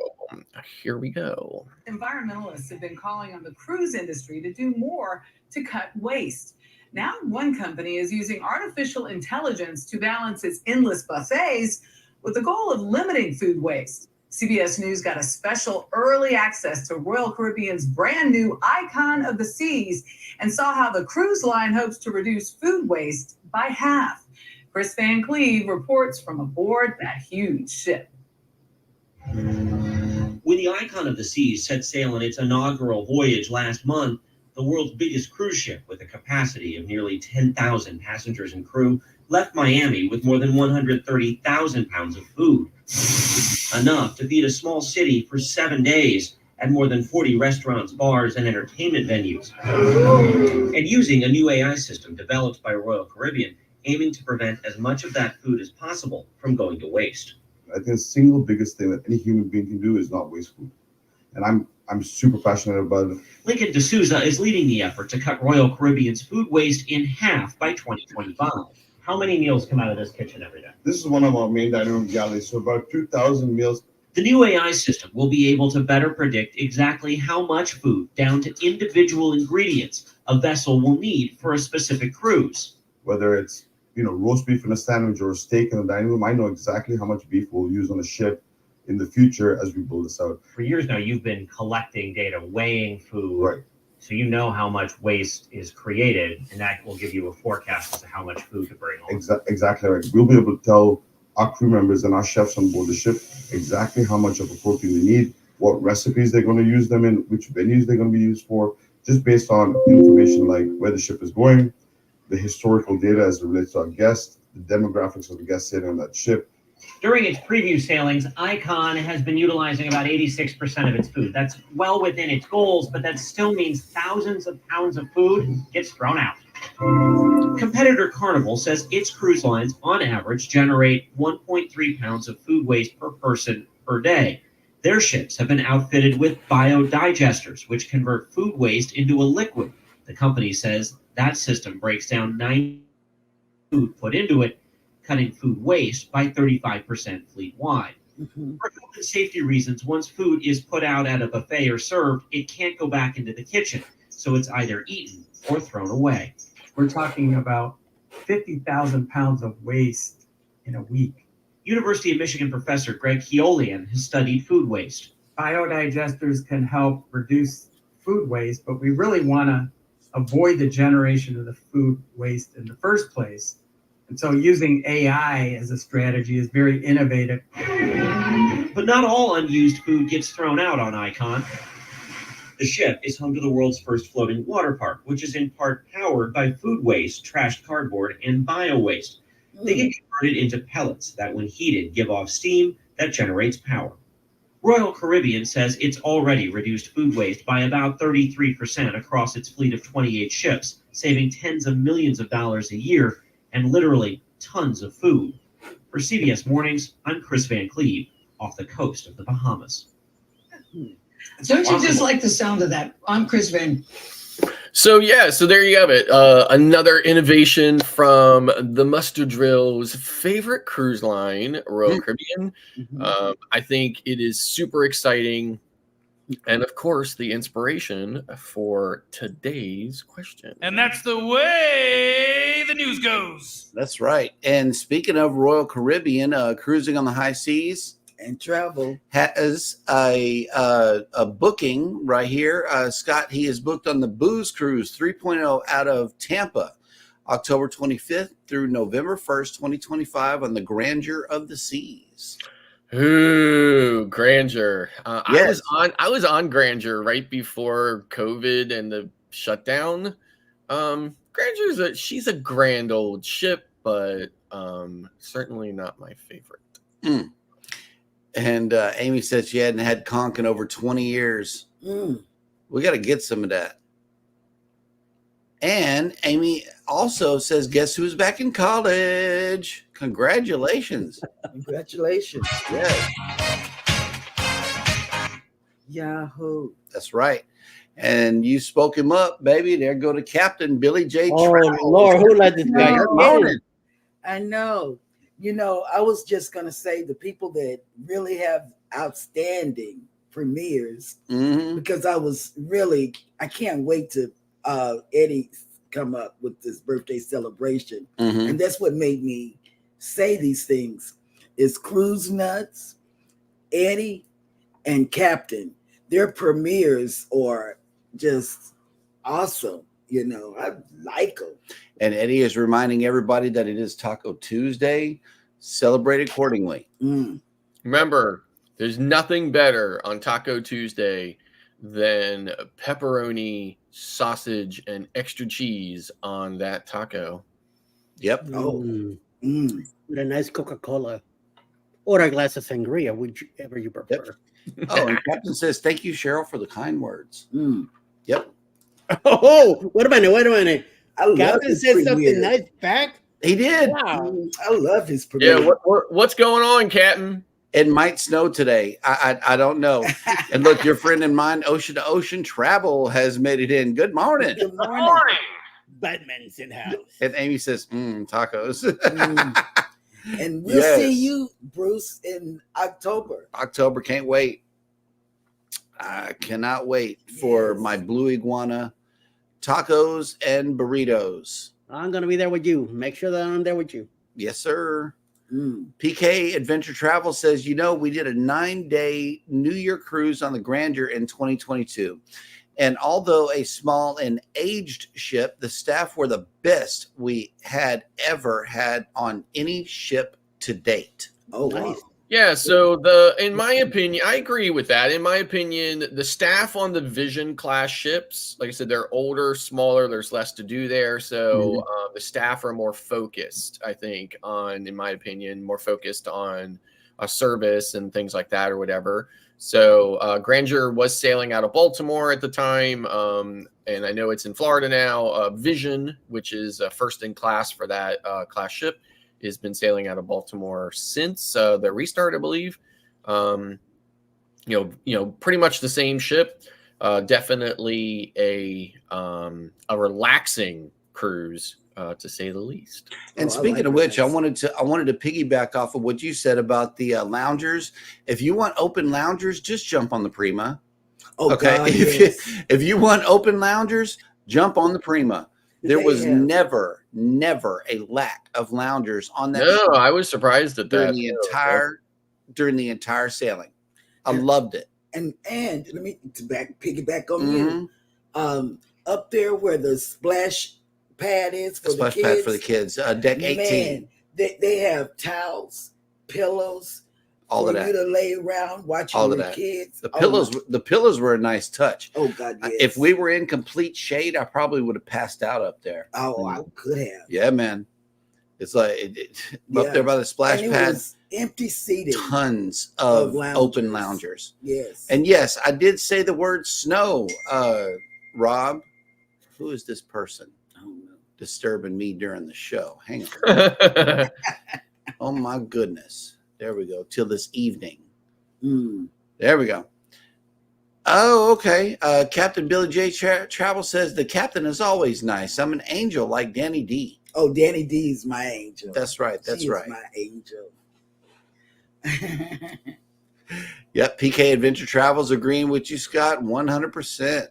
here we go. Environmentalists have been calling on the cruise industry to do more to cut waste. Now, one company is using artificial intelligence to balance its endless buffets with the goal of limiting food waste. CBS News got a special early access to Royal Caribbean's brand new Icon of the Seas and saw how the cruise line hopes to reduce food waste by half. Chris Van Cleve reports from aboard that huge ship. When the Icon of the Seas set sail on its inaugural voyage last month, the world's biggest cruise ship with a capacity of nearly 10,000 passengers and crew left Miami with more than 130,000 pounds of food, enough to feed a small city for 7 days at more than 40 restaurants, bars, and entertainment venues. And using a new AI system developed by Royal Caribbean, aiming to prevent as much of that food as possible from going to waste. I think the single biggest thing that any human being can do is not waste food. And I'm super passionate about it. Lincoln D'Souza is leading the effort to cut Royal Caribbean's food waste in half by 2025. How many meals come out of this kitchen every day? This is one of our main dining room galleys, so about 2,000 meals. The new AI system will be able to better predict exactly how much food, down to individual ingredients, a vessel will need for a specific cruise. Whether it's roast beef in a sandwich or a steak in the dining room, I know exactly how much beef we'll use on a ship in the future as we build this out. For years now, you've been collecting data, weighing food. Right. So you know how much waste is created, and that will give you a forecast as to how much food to bring on. Exactly right. We'll be able to tell our crew members and our chefs on board the ship exactly how much of a protein they need, what recipes they're going to use them in, which venues they're going to be used for, just based on information like where the ship is going, the historical data as it relates to our guests, the demographics of the guests sailing on that ship. During its preview sailings, Icon has been utilizing about 86% of its food. That's well within its goals, but that still means thousands of pounds of food gets thrown out. Competitor Carnival says its cruise lines, on average, generate 1.3 pounds of food waste per person per day. Their ships have been outfitted with biodigesters, which convert food waste into a liquid. The company says that system breaks down 90 food put into it, cutting food waste by 35% fleet-wide. For health and safety reasons, once food is put out at a buffet or served, it can't go back into the kitchen, so it's either eaten or thrown away. We're talking about 50,000 pounds of waste in a week. University of Michigan professor Greg Keolian has studied food waste. Biodigesters can help reduce food waste, but we really want to avoid the generation of the food waste in the first place. And so using AI as a strategy is very innovative. But not all unused food gets thrown out on Icon. The ship is home to the world's first floating water park, which is in part powered by food waste, trashed cardboard, and bio waste. They get converted into pellets that, when heated, give off steam that generates power. Royal Caribbean says it's already reduced food waste by about 33% across its fleet of 28 ships, saving tens of millions of dollars a year and literally tons of food. For CBS Mornings, I'm Chris Van Cleve, off the coast of the Bahamas. Don't you just like the sound of that? I'm Chris Van. So there you have it. Another innovation from the Mustard Drill's favorite cruise line, Royal Caribbean. I think it is super exciting. And of course, the inspiration for today's question. And that's the way the news goes. That's right. And speaking of Royal Caribbean, cruising on the high seas and travel has a booking right here. Scott, he is booked on the Booze Cruise 3.0 out of Tampa, October 25th through November 1st, 2025 on the Grandeur of the Seas. Ooh, Grandeur. Yes. I was on Grandeur right before COVID and the shutdown. Grandure's she's a grand old ship, but certainly not my favorite. And Amy said she hadn't had conch in over 20 years. We got to get some of that. And Amy also says, guess who's back in college? Congratulations. Congratulations. Yes. Yahoo. That's right. And you spoke him up, baby. There go to Captain Billy J. Oh, Trout. Lord, who let this guy? Good morning. I know. You know, I was just going to say the people that really have outstanding premieres, because I can't wait to Eddie come up with this birthday celebration. And that's what made me say these things is Cruise Nuts, Eddie, and Captain. Their premieres are just awesome. You know, I like them. And Eddie is reminding everybody that it is Taco Tuesday. Celebrate accordingly. Remember, there's nothing better on Taco Tuesday than pepperoni, sausage, and extra cheese on that taco. Yep. With a nice Coca-Cola or a glass of sangria, whichever you prefer. Oh, and Captain says, thank you, Cheryl, for the kind words. Yep. Oh, wait a minute. Captain said something nice back. He did. Wow. I love his premiere. Yeah, what's going on, Captain? It might snow today. I don't know. And look, your friend and mine, Ocean to Ocean Travel, has made it in. Good morning. Good morning. Batman's in house. And Amy says, tacos. And we'll see you, Bruce, in October. October, can't wait. I cannot wait for my blue iguana tacos and burritos. I'm going to be there with you. Make sure that I'm there with you. Yes, sir. PK Adventure Travel says, we did a 9-day New Year cruise on the Grandeur in 2022. And although a small and aged ship, the staff were the best we had ever had on any ship to date. Oh, Nice. wow. Yeah, so in my opinion, I agree with that. In my opinion, the staff on the Vision class ships, like I said, they're older, smaller, there's less to do there. So the staff are more focused, I think, in my opinion, more focused on a service and things like that or whatever. So Grandeur was sailing out of Baltimore at the time, and I know it's in Florida now. Vision, which is first in class for that class ship, has been sailing out of Baltimore since the restart, I believe. Pretty much the same ship. Definitely a relaxing cruise, to say the least. And speaking of which, I wanted to piggyback off of what you said about the loungers. If you want open loungers, just jump on the Prima. Oh, okay. God, If you want open loungers, jump on the Prima. There was never a lack of loungers on that ship. No, I was surprised at that during the entire sailing. I loved it. And let me piggyback on you. Up there where the splash pad is for the kids. Pad for the kids. Deck 18. Man, they have towels, pillows, all for of that. You to lay around watching all your of that. kids. The pillows were a nice touch. Oh God, yes. If we were in complete shade, I probably would have passed out up there. Oh, I could have. Yeah, man. It's like up there by the splash pad. Was empty seating. Tons of open loungers. Yes. And yes, I did say the word snow. Rob, who is this person? Disturbing me during the show. Hang on. Oh my goodness. There we go. Till this evening. There we go. Oh, okay. Captain Billy J. Travel says the captain is always nice. I'm an angel like Danny D. Oh, Danny D is my angel. That's right. That's right. My angel. Yep. PK Adventure Travels agreeing with you, Scott, 100%.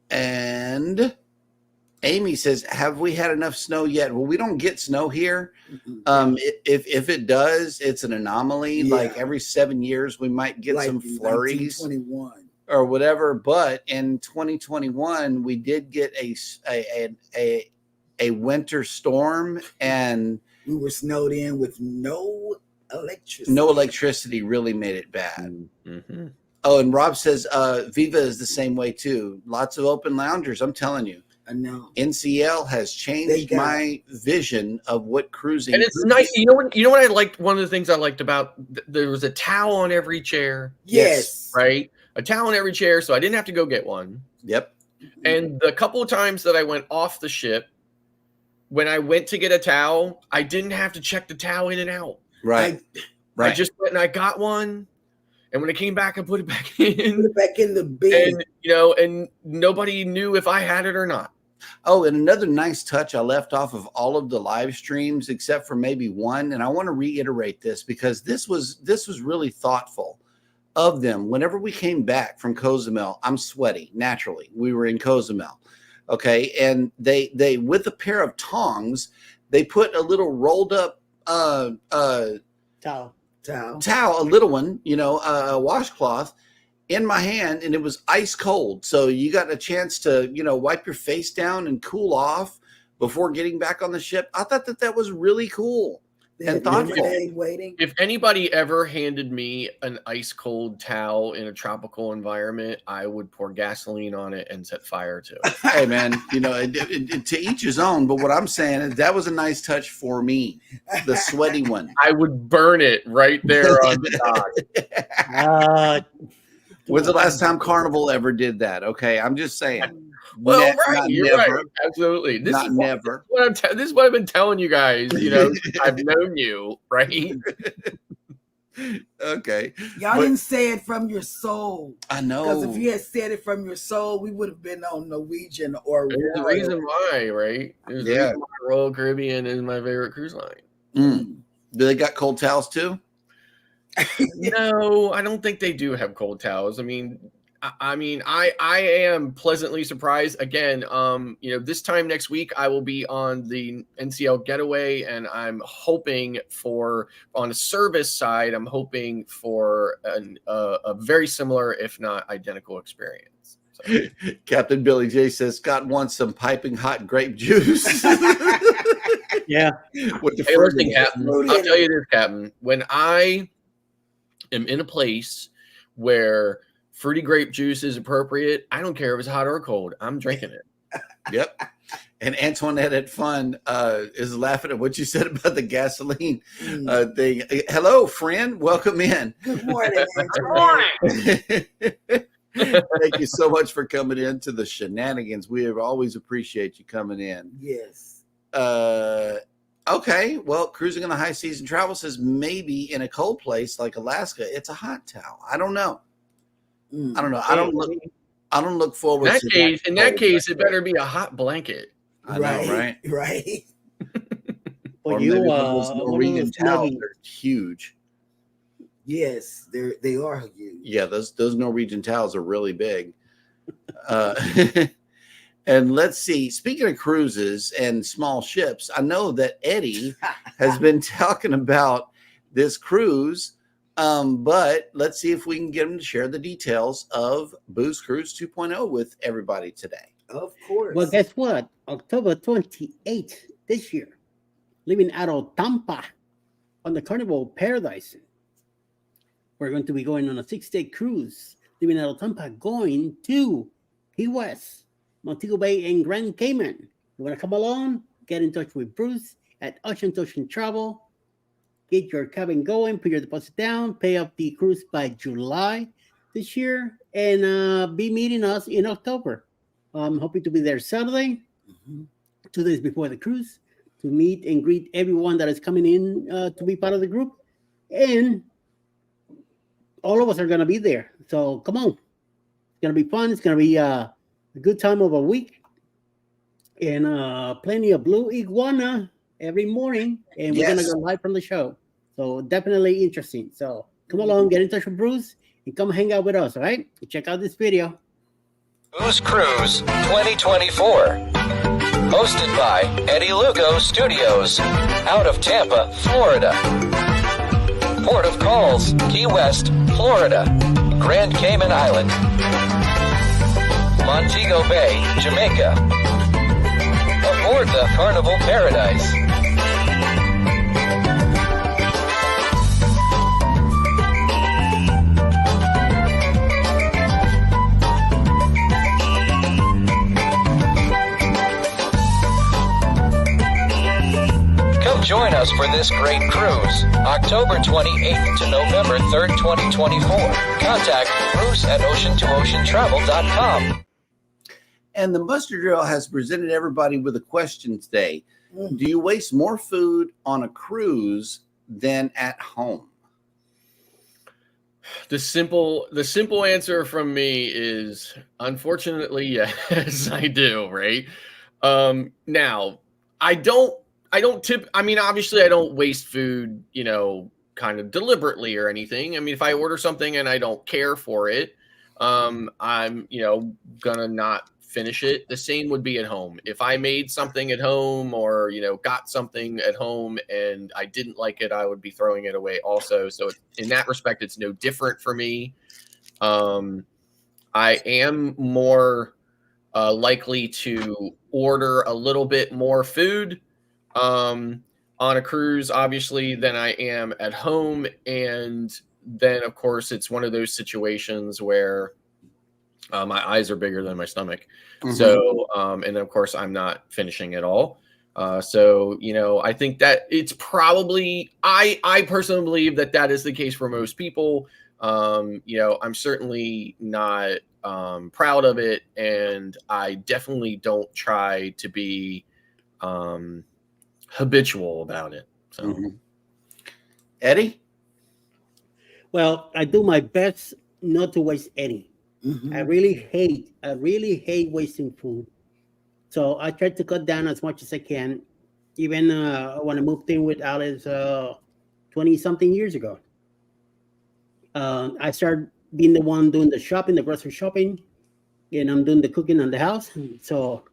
And Amy says, have we had enough snow yet? Well, we don't get snow here. If it does, it's an anomaly. Yeah. Like every 7 years, we might get some flurries 2021 or whatever. But in 2021, we did get a winter storm, and we were snowed in with no electricity. No electricity really made it bad. Oh, and Rob says Viva is the same way too. Lots of open loungers. I'm telling you. I know. NCL has changed my vision of what cruising. And it's nice. You know what I liked? One of the things I liked about there was a towel on every chair. Yes. Right. A towel on every chair, so I didn't have to go get one. Yep. And the couple of times that I went off the ship, when I went to get a towel, I didn't have to check the towel in and out. Right. I just went and I got one. And when I came back, I put it back in. Put it back in the bin. And, and nobody knew if I had it or not. Oh, and another nice touch I left off of all of the live streams, except for maybe one. And I want to reiterate this because this was really thoughtful of them. Whenever we came back from Cozumel, I'm sweaty naturally. We were in Cozumel. Okay. And they with a pair of tongs, they put a little rolled up towel, a little one, a washcloth in my hand, and it was ice cold. So you got a chance to, wipe your face down and cool off before getting back on the ship. I thought that was really cool and thoughtful. If anybody ever handed me an ice cold towel in a tropical environment, I would pour gasoline on it and set fire to it. Hey man, to each his own. But what I'm saying is that was a nice touch for me, the sweaty one. I would burn it right there on the dock. When's the last time Carnival ever did that? Okay, I'm just saying. Well, you're right. Absolutely. This is what I've been telling you guys. I've known you, right? Okay. Y'all didn't say it from your soul. I know. Because if you had said it from your soul, we would have been on Norwegian or There's the reason why, right? There's the reason why Royal Caribbean is my favorite cruise line. Do they got cold towels too? No, I don't think they do have cold towels. I mean, I mean, I am pleasantly surprised. Again, this time next week I will be on the NCL Getaway, and I'm hoping for, on a service side, I'm hoping for a very similar, if not identical, experience. So. Captain Billy J says Scott wants some piping hot grape juice. Yeah. With the Hey, listen, Captain, I'll tell you this, Captain. When I am in a place where fruity grape juice is appropriate, I don't care if it's hot or cold. I'm drinking it. Yep. And Antoinette at Fun is laughing at what you said about the gasoline thing. Hello, friend. Welcome in. Good morning. Good morning. Thank you so much for coming in to the shenanigans. We always appreciate you coming in. Yes. Okay. Well, cruising in the high season travel says maybe in a cold place like Alaska, it's a hot towel. I don't know. I don't know. I don't look forward in that to case. that. In that case, it better be a hot blanket. I know, right? Right. Or maybe one of those Norwegian towels are huge. Yes, they are huge. Yeah, those Norwegian towels are really big. And let's see. Speaking of cruises and small ships, I know that Eddie has been talking about this cruise. But let's see if we can get him to share the details of Booze Cruise 2.0 with everybody today. Of course. Well, guess what? October 28th this year, leaving out of Tampa on the Carnival Paradise. We're going to be going on a 6-day cruise, leaving out of Tampa, going to Key West, Montego Bay, and Grand Cayman. You want to come along? Get in touch with Bruce at Ocean to Ocean Travel. Get your cabin going, put your deposit down, pay off the cruise by July this year, and be meeting us in October. I'm hoping to be there Saturday, 2 days before the cruise, to meet and greet everyone that is coming in to be part of the group. And all of us are going to be there. So come on. It's going to be fun. It's going to be a good time of a week. And plenty of blue iguana every morning, and we're gonna go live from the show. So definitely interesting. So come along, get in touch with Bruce, and come hang out with us. All right? Check out this video. Booze Cruise 2024, hosted by Eddie Lugo Studios, out of Tampa, Florida. Port of calls: Key West, Florida. Grand Cayman Island, Montego Bay, Jamaica. Aboard the Carnival Paradise. Come join us for this great cruise, October 28th to November 3rd, 2024. Contact Bruce at ocean2oceantravel.com. And the Muster Drill has presented everybody with a question today. Do you waste more food on a cruise than at home? The simple answer from me is, unfortunately, yes, I do. Right. Now, I don't obviously I don't waste food, kind of deliberately or anything. I mean, if I order something and I don't care for it, I'm, gonna not finish it. The same would be at home. If I made something at home or, got something at home and I didn't like it, I would be throwing it away also. So in that respect, it's no different for me. I am more likely to order a little bit more food on a cruise, obviously, than I am at home. And then, of course, it's one of those situations where my eyes are bigger than my stomach. So, and then, of course, I'm not finishing it all. So, I think that it's probably, I personally believe that is the case for most people. I'm certainly not proud of it. And I definitely don't try to be habitual about it. So, Eddie? Well, I do my best not to waste any. I really hate wasting food. So I try to cut down as much as I can. Even when I moved in with Alice 20-something years ago. I started being the one doing the shopping, the grocery shopping, and I'm doing the cooking on the house. So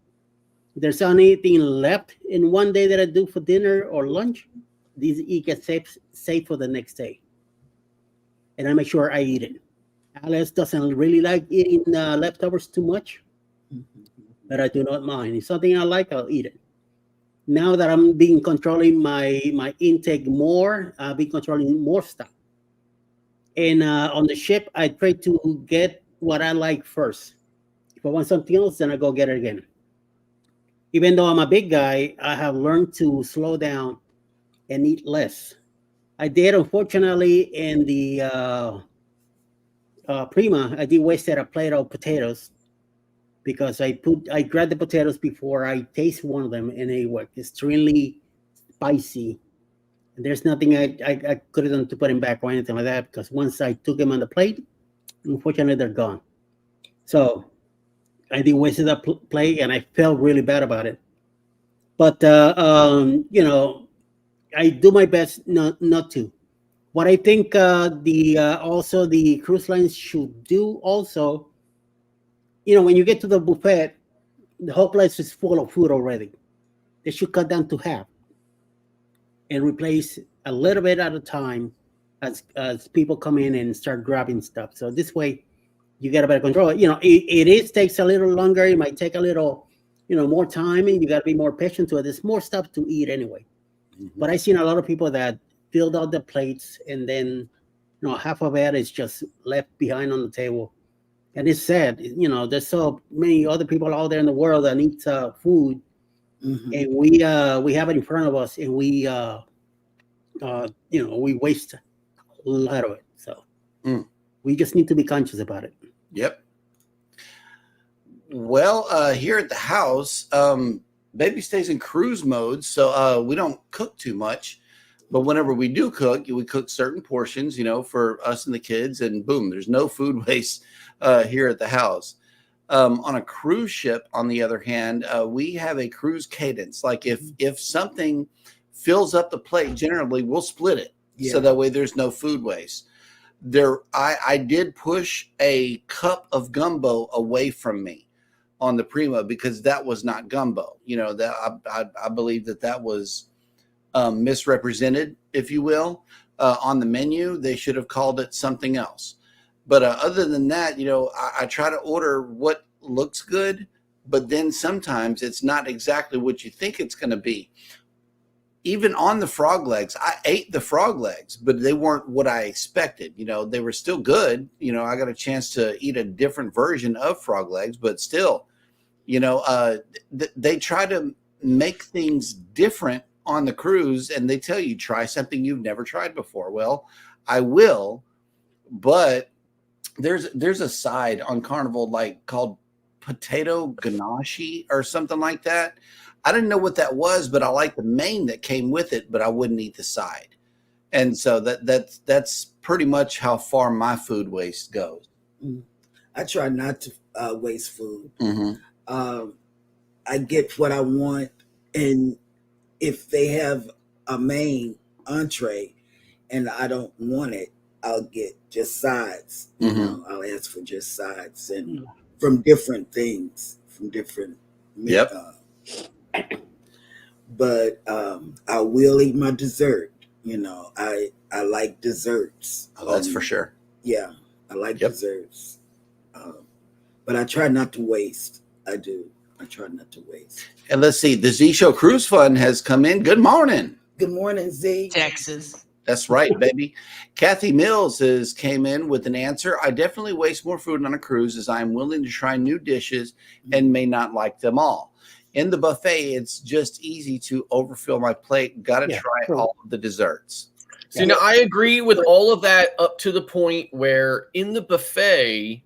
if there's anything left in one day that I do for dinner or lunch, it gets saved for the next day. And I make sure I eat it. Alice doesn't really like eating leftovers too much, but I do not mind. If something I like, I'll eat it. Now that I'm controlling my intake more, I'll be controlling more stuff. And on the ship, I try to get what I like first. If I want something else, then I go get it again. Even though I'm a big guy, I have learned to slow down and eat less. I did, unfortunately, in the Prima, I did wasted a plate of potatoes because I grabbed the potatoes before I taste one of them, and they were extremely spicy. And there's nothing I could have done to put them back or anything like that, because once I took them on the plate, unfortunately, they're gone. So I did wasted a plate, and I felt really bad about it. But I do my best not to. What I think also the cruise lines should do also, when you get to the buffet, the whole place is full of food already. They should cut down to half and replace a little bit at a time as people come in and start grabbing stuff. So this way, you get a better control. It takes a little longer. It might take a little, more time, and you got to be more patient to it. There's more stuff to eat anyway. Mm-hmm. But I've seen a lot of people that filled out the plates, and then, half of it is just left behind on the table. And it's sad, there's so many other people out there in the world that need food, mm-hmm. and we have it in front of us, and we waste a lot of it. So we just need to be conscious about it. Yep. Well, here at the house, baby stays in cruise mode, so we don't cook too much. But whenever we do cook, we cook certain portions, for us and the kids, and boom, there's no food waste here at the house. On a cruise ship, on the other hand, we have a cruise cadence. Like if something fills up the plate, generally we'll split it, so that way there's no food waste. I did push a cup of gumbo away from me on the Prima because that was not gumbo. That I believe that was misrepresented, if you will, on the menu. They should have called it something else. But other than that, I try to order what looks good, but then sometimes it's not exactly what you think it's going to be. Even on the frog legs, I ate the frog legs, but they weren't what I expected. They were still good. I got a chance to eat a different version of frog legs, but still, they try to make things different on the cruise, and they tell you try something you've never tried before. Well, I will, but there's a side on Carnival called potato ganache or something like that. I didn't know what that was, but I like the main that came with it, but I wouldn't eat the side. And so that's pretty much how far my food waste goes. I try not to waste food. Mm-hmm. I get what I want, and if they have a main entree and I don't want it, I'll get just sides. Mm-hmm. I'll ask for just sides and from different things, from different. Yep. But I will eat my dessert. I like desserts. Oh, that's for sure. Yeah, I like desserts. But I try not to waste. I do. I try not to waste. And let's see, the Z Show Cruise Fund has come in. Good morning. Good morning, Z. Texas. That's right, baby. Kathy Mills came in with an answer. I definitely waste more food on a cruise as I am willing to try new dishes and may not like them all. In the buffet, it's just easy to overfill my plate. Got to try all of the desserts. So, I agree with all of that up to the point where in the buffet,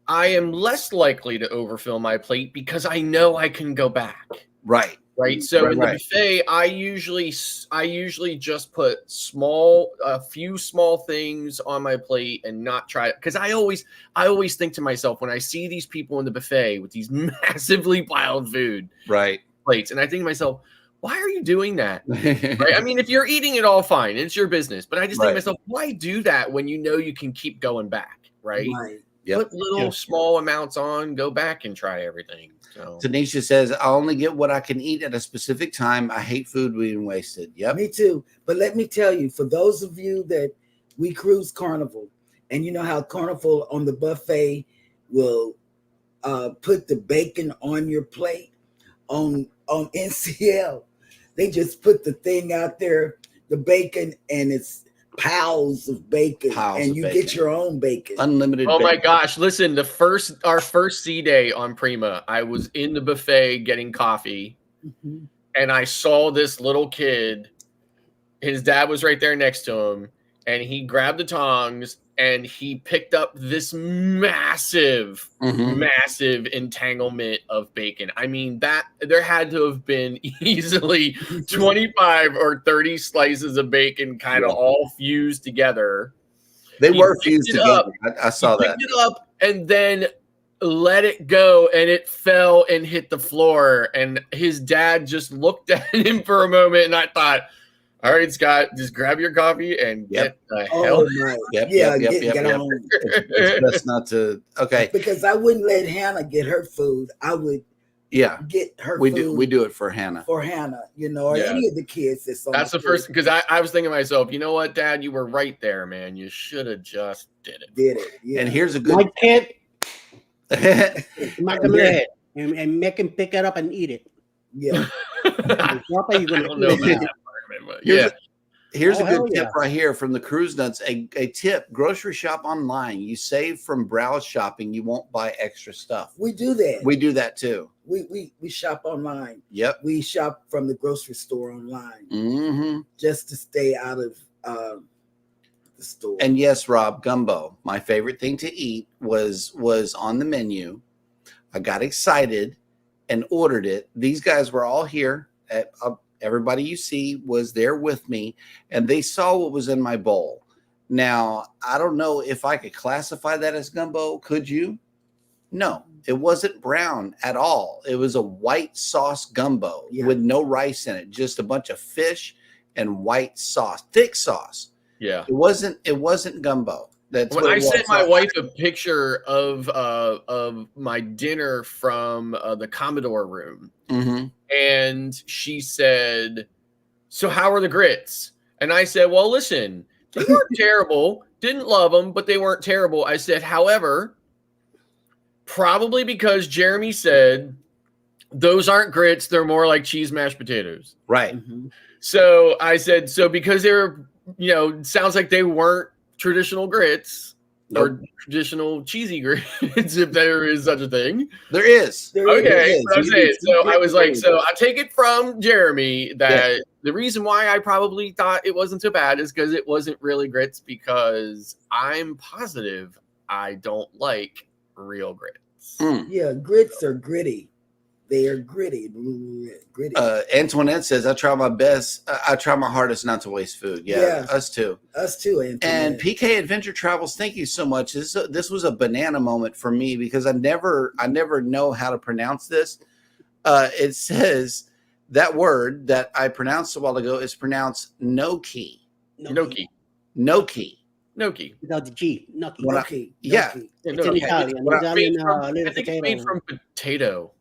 I am less likely to overfill my plate because I know I can go back. Right. So in the buffet, I usually just put a few small things on my plate and not try it, because I always think to myself when I see these people in the buffet with these massively piled food plates, and I think to myself, why are you doing that? Right? I mean, if you're eating it all, fine, it's your business. But I just think to myself, why do that when you know you can keep going back, right? Yep. Put little small amounts on, go back and try everything. So Tanisha says, I only get what I can eat at a specific time. I hate food being wasted. Yep. Me too. But let me tell you, for those of you that we cruise Carnival, and you know how Carnival on the buffet will put the bacon on your plate, on NCL, they just put the thing out there, the bacon, and it's piles of bacon, and you get your own bacon, unlimited. Oh my gosh! Listen, our first sea day on Prima, I was in the buffet getting coffee, and I saw this little kid. His dad was right there next to him, and he grabbed the tongs and he picked up this massive entanglement of bacon. I mean, that there had to have been easily 25 or 30 slices of bacon kind of all fused together. They were fused together. I saw that. Picked it up and then let it go, and it fell and hit the floor. And his dad just looked at him for a moment, and I thought, all right, Scott, just grab your coffee and get the hell. Get on. It's best not to. Okay. Because I wouldn't let Hannah get her food. I would. Get her. We food do it for Hannah. For Hannah, or any of the kids. That's the first, because I was thinking to myself, you know what, Dad, you were right there, man. You should have just did it. Yeah. And here's a good. My kid. And make him pick it up and eat it. Yeah. I don't know about that. Here's a good tip right here from the Cruise Nuts. A tip: grocery shop online. You save from browse shopping. You won't buy extra stuff. We do that. We do that too. We shop online. Yep. We shop from the grocery store online. Just to stay out of the store. And yes, Rob, gumbo. My favorite thing to eat was on the menu. I got excited and ordered it. These guys were all here. Everybody you see was there with me, and they saw what was in my bowl. Now, I don't know if I could classify that as gumbo. Could you? No, it wasn't brown at all. It was a white sauce gumbo with no rice in it, just a bunch of fish and white sauce, thick sauce. Yeah. It wasn't gumbo. That's when I sent my wife a picture of my dinner from the Commodore room, and she said, "So how are the grits?" And I said, "Well, listen, they weren't terrible. Didn't love them, but they weren't terrible." I said, "However, probably because Jeremy said those aren't grits; they're more like cheese mashed potatoes." Right. So I said, "So because they were, sounds like they weren't traditional grits or traditional cheesy grits, if there is such a thing." There is. Okay. So I was like, so I take it from Jeremy that the reason why I probably thought it wasn't so bad is because it wasn't really grits, because I'm positive I don't like real grits. Yeah, grits are gritty. They are gritty. Antoinette says, I try my best. I try my hardest not to waste food. Yeah, us too. Us too, Antoinette. And PK Adventure Travels, thank you so much. This was a banana moment for me because I never know how to pronounce this. It says that word that I pronounced a while ago is pronounced Noki. Noki. Without the G. Noki. Yeah. It's in Italian. I think it's made from potato.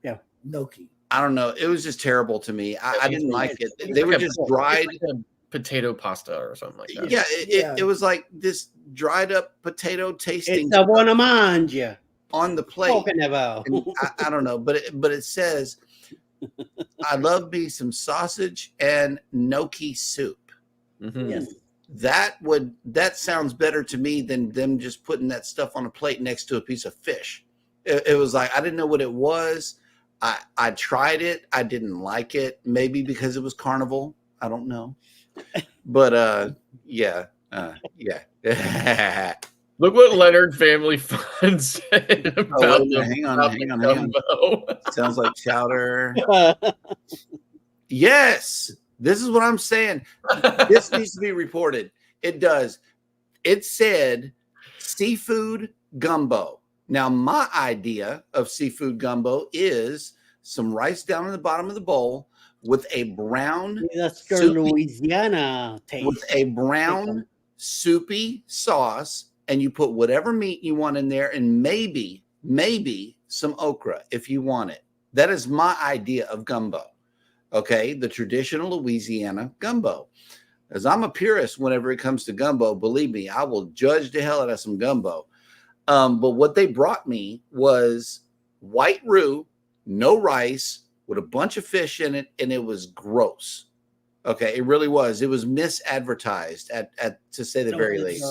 Yeah. Noki. I don't know. It was just terrible to me. I didn't like it. They were just dried. Like a potato pasta or something like that. Yeah, it was like this dried up potato tasting. It's a buona mangia on the plate. Talking about. I don't know, but it says, I love me some sausage and gnocchi soup. Yes. That sounds better to me than them just putting that stuff on a plate next to a piece of fish. It was like, I didn't know what it was. I tried it. I didn't like it. Maybe because it was Carnival. I don't know. But yeah. Look what Leonard Family Fun said about hang on. Sounds like chowder. Yes, this is what I'm saying. This needs to be reported. It does. It said seafood gumbo. Now, my idea of seafood gumbo is some rice down in the bottom of the bowl with a brown That's your soupy, Louisiana taste. with a brown soupy sauce, and you put whatever meat you want in there, and maybe some okra if you want it. That is my idea of gumbo. Okay, the traditional Louisiana gumbo. As I'm a purist whenever it comes to gumbo, believe me, I will judge the hell out of some gumbo. But what they brought me was white roux, no rice, with a bunch of fish in it, and it was gross. Okay, it really was. It was misadvertised at to say the very least.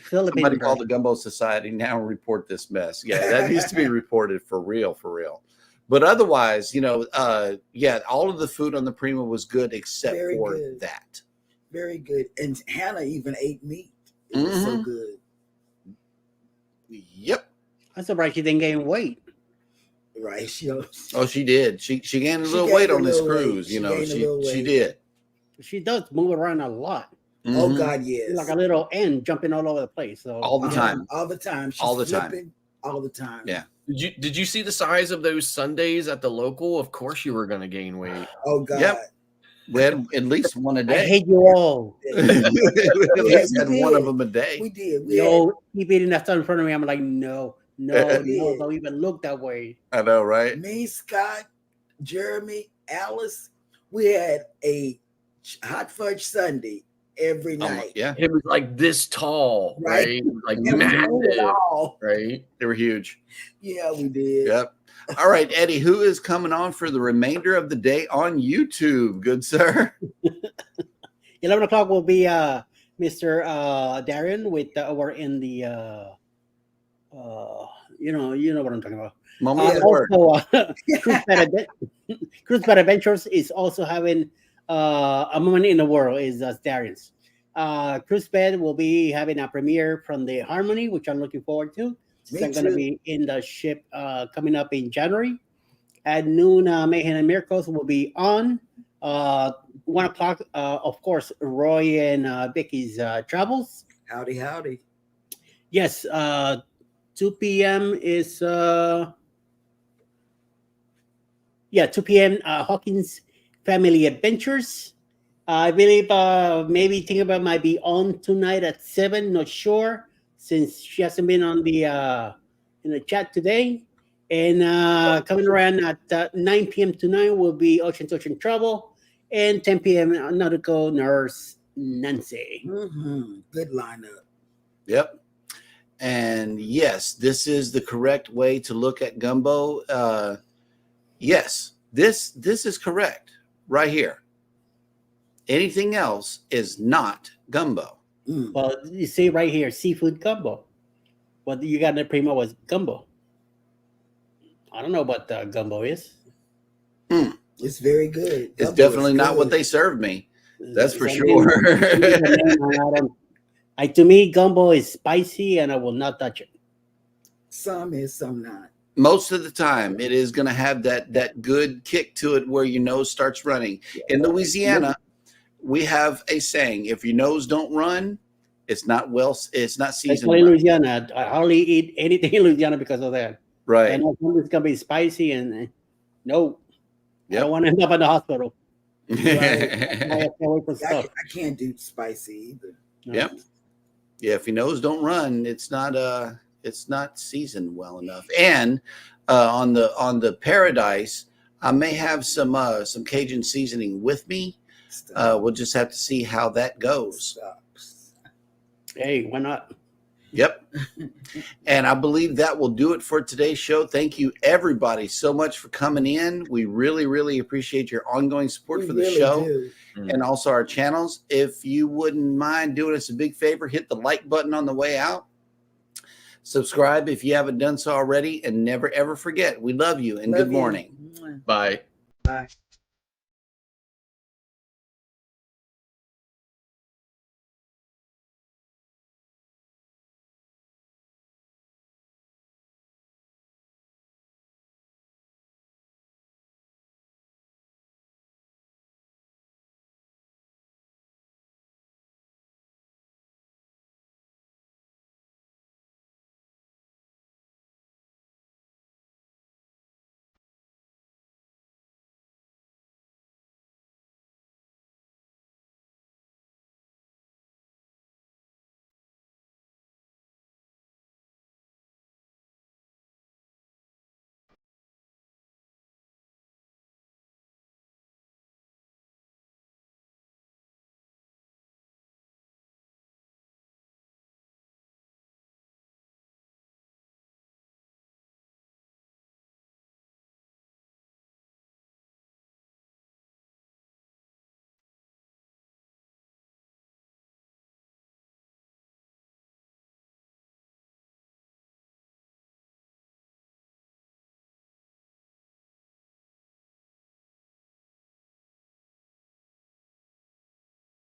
Somebody called the Gumbo Society now and report this mess. Yeah, that needs to be reported for real, for real. But otherwise, yeah, all of the food on the Prima was good except for that. Very good. And Hannah even ate meat. It was so good. Yep. I'm surprised she didn't gain weight. Right. She did. She gained a little weight on this cruise. She did. She does move around a lot. Oh God, yes. She's like a little ant jumping all over the place. So all the time. All the time. She's all the flipping, time. All the time. Yeah. Did you see the size of those sundaes at the local? Of course you were going to gain weight. Oh God. Yep. We had at least one a day. I hate you all. We at least had one of them a day. We did. Keep eating that stuff in front of me. I'm like, no, don't even look that way. I know, right? Me, Scott, Jeremy, Alice, we had a hot fudge sundae every night. Yeah. It was like this tall, right? Like massive, right? They were huge. Yeah, we did. Yep. All right, Eddie, who is coming on for the remainder of the day on YouTube? Good sir. 11 o'clock will be Mr. Darian with we're in the you know what I'm talking about. Cruise Adventures is also having a moment in the world is Darian's. Cruise Bed will be having a premiere from the Harmony, which I'm looking forward to. I'm going to be in the ship coming up in January. At noon, Mayhem and Miracles will be on. 1 o'clock, of course, Roy and Vicky's Travels. Howdy. Yes, 2 p.m. is 2 p.m. Hawkins Family Adventures. I believe maybe Think About might be on tonight at 7. Not sure, since she hasn't been on the in the chat today. And coming around at 9 p.m. tonight will be Ocean to Ocean Travel, and 10 p.m. Nautical Nurse Nancy. Good lineup. Yep. And yes, this is the correct way to look at gumbo. Yes, this is correct right here. Anything else is not gumbo. Well, you see right here, seafood gumbo. What you got in the Prima was gumbo. I don't know what gumbo is. It's very good. It's definitely not what they served me. That's for sure. To me, gumbo is spicy, and I will not touch it. Some is, some not. Most of the time, it is going to have that good kick to it where your nose starts running. In Louisiana, we have a saying: if your nose don't run, it's not seasoned. In Louisiana, I hardly eat anything in Louisiana because of that. Right. I know it's gonna be spicy, and no, I don't want to end up in the hospital. I can't do spicy either. No. Yep. Yeah, if your nose don't run, it's not seasoned well enough. And on the Paradise, I may have some Cajun seasoning with me. We'll just have to see how that goes. Hey, why not? Yep. And I believe that will do it for today's show. Thank you, everybody, so much for coming in. We really, really appreciate your ongoing support for the show and also our channels. If you wouldn't mind doing us a big favor, hit the like button on the way out. Subscribe if you haven't done so already, and never, ever forget, we love you and good morning. Bye. Bye.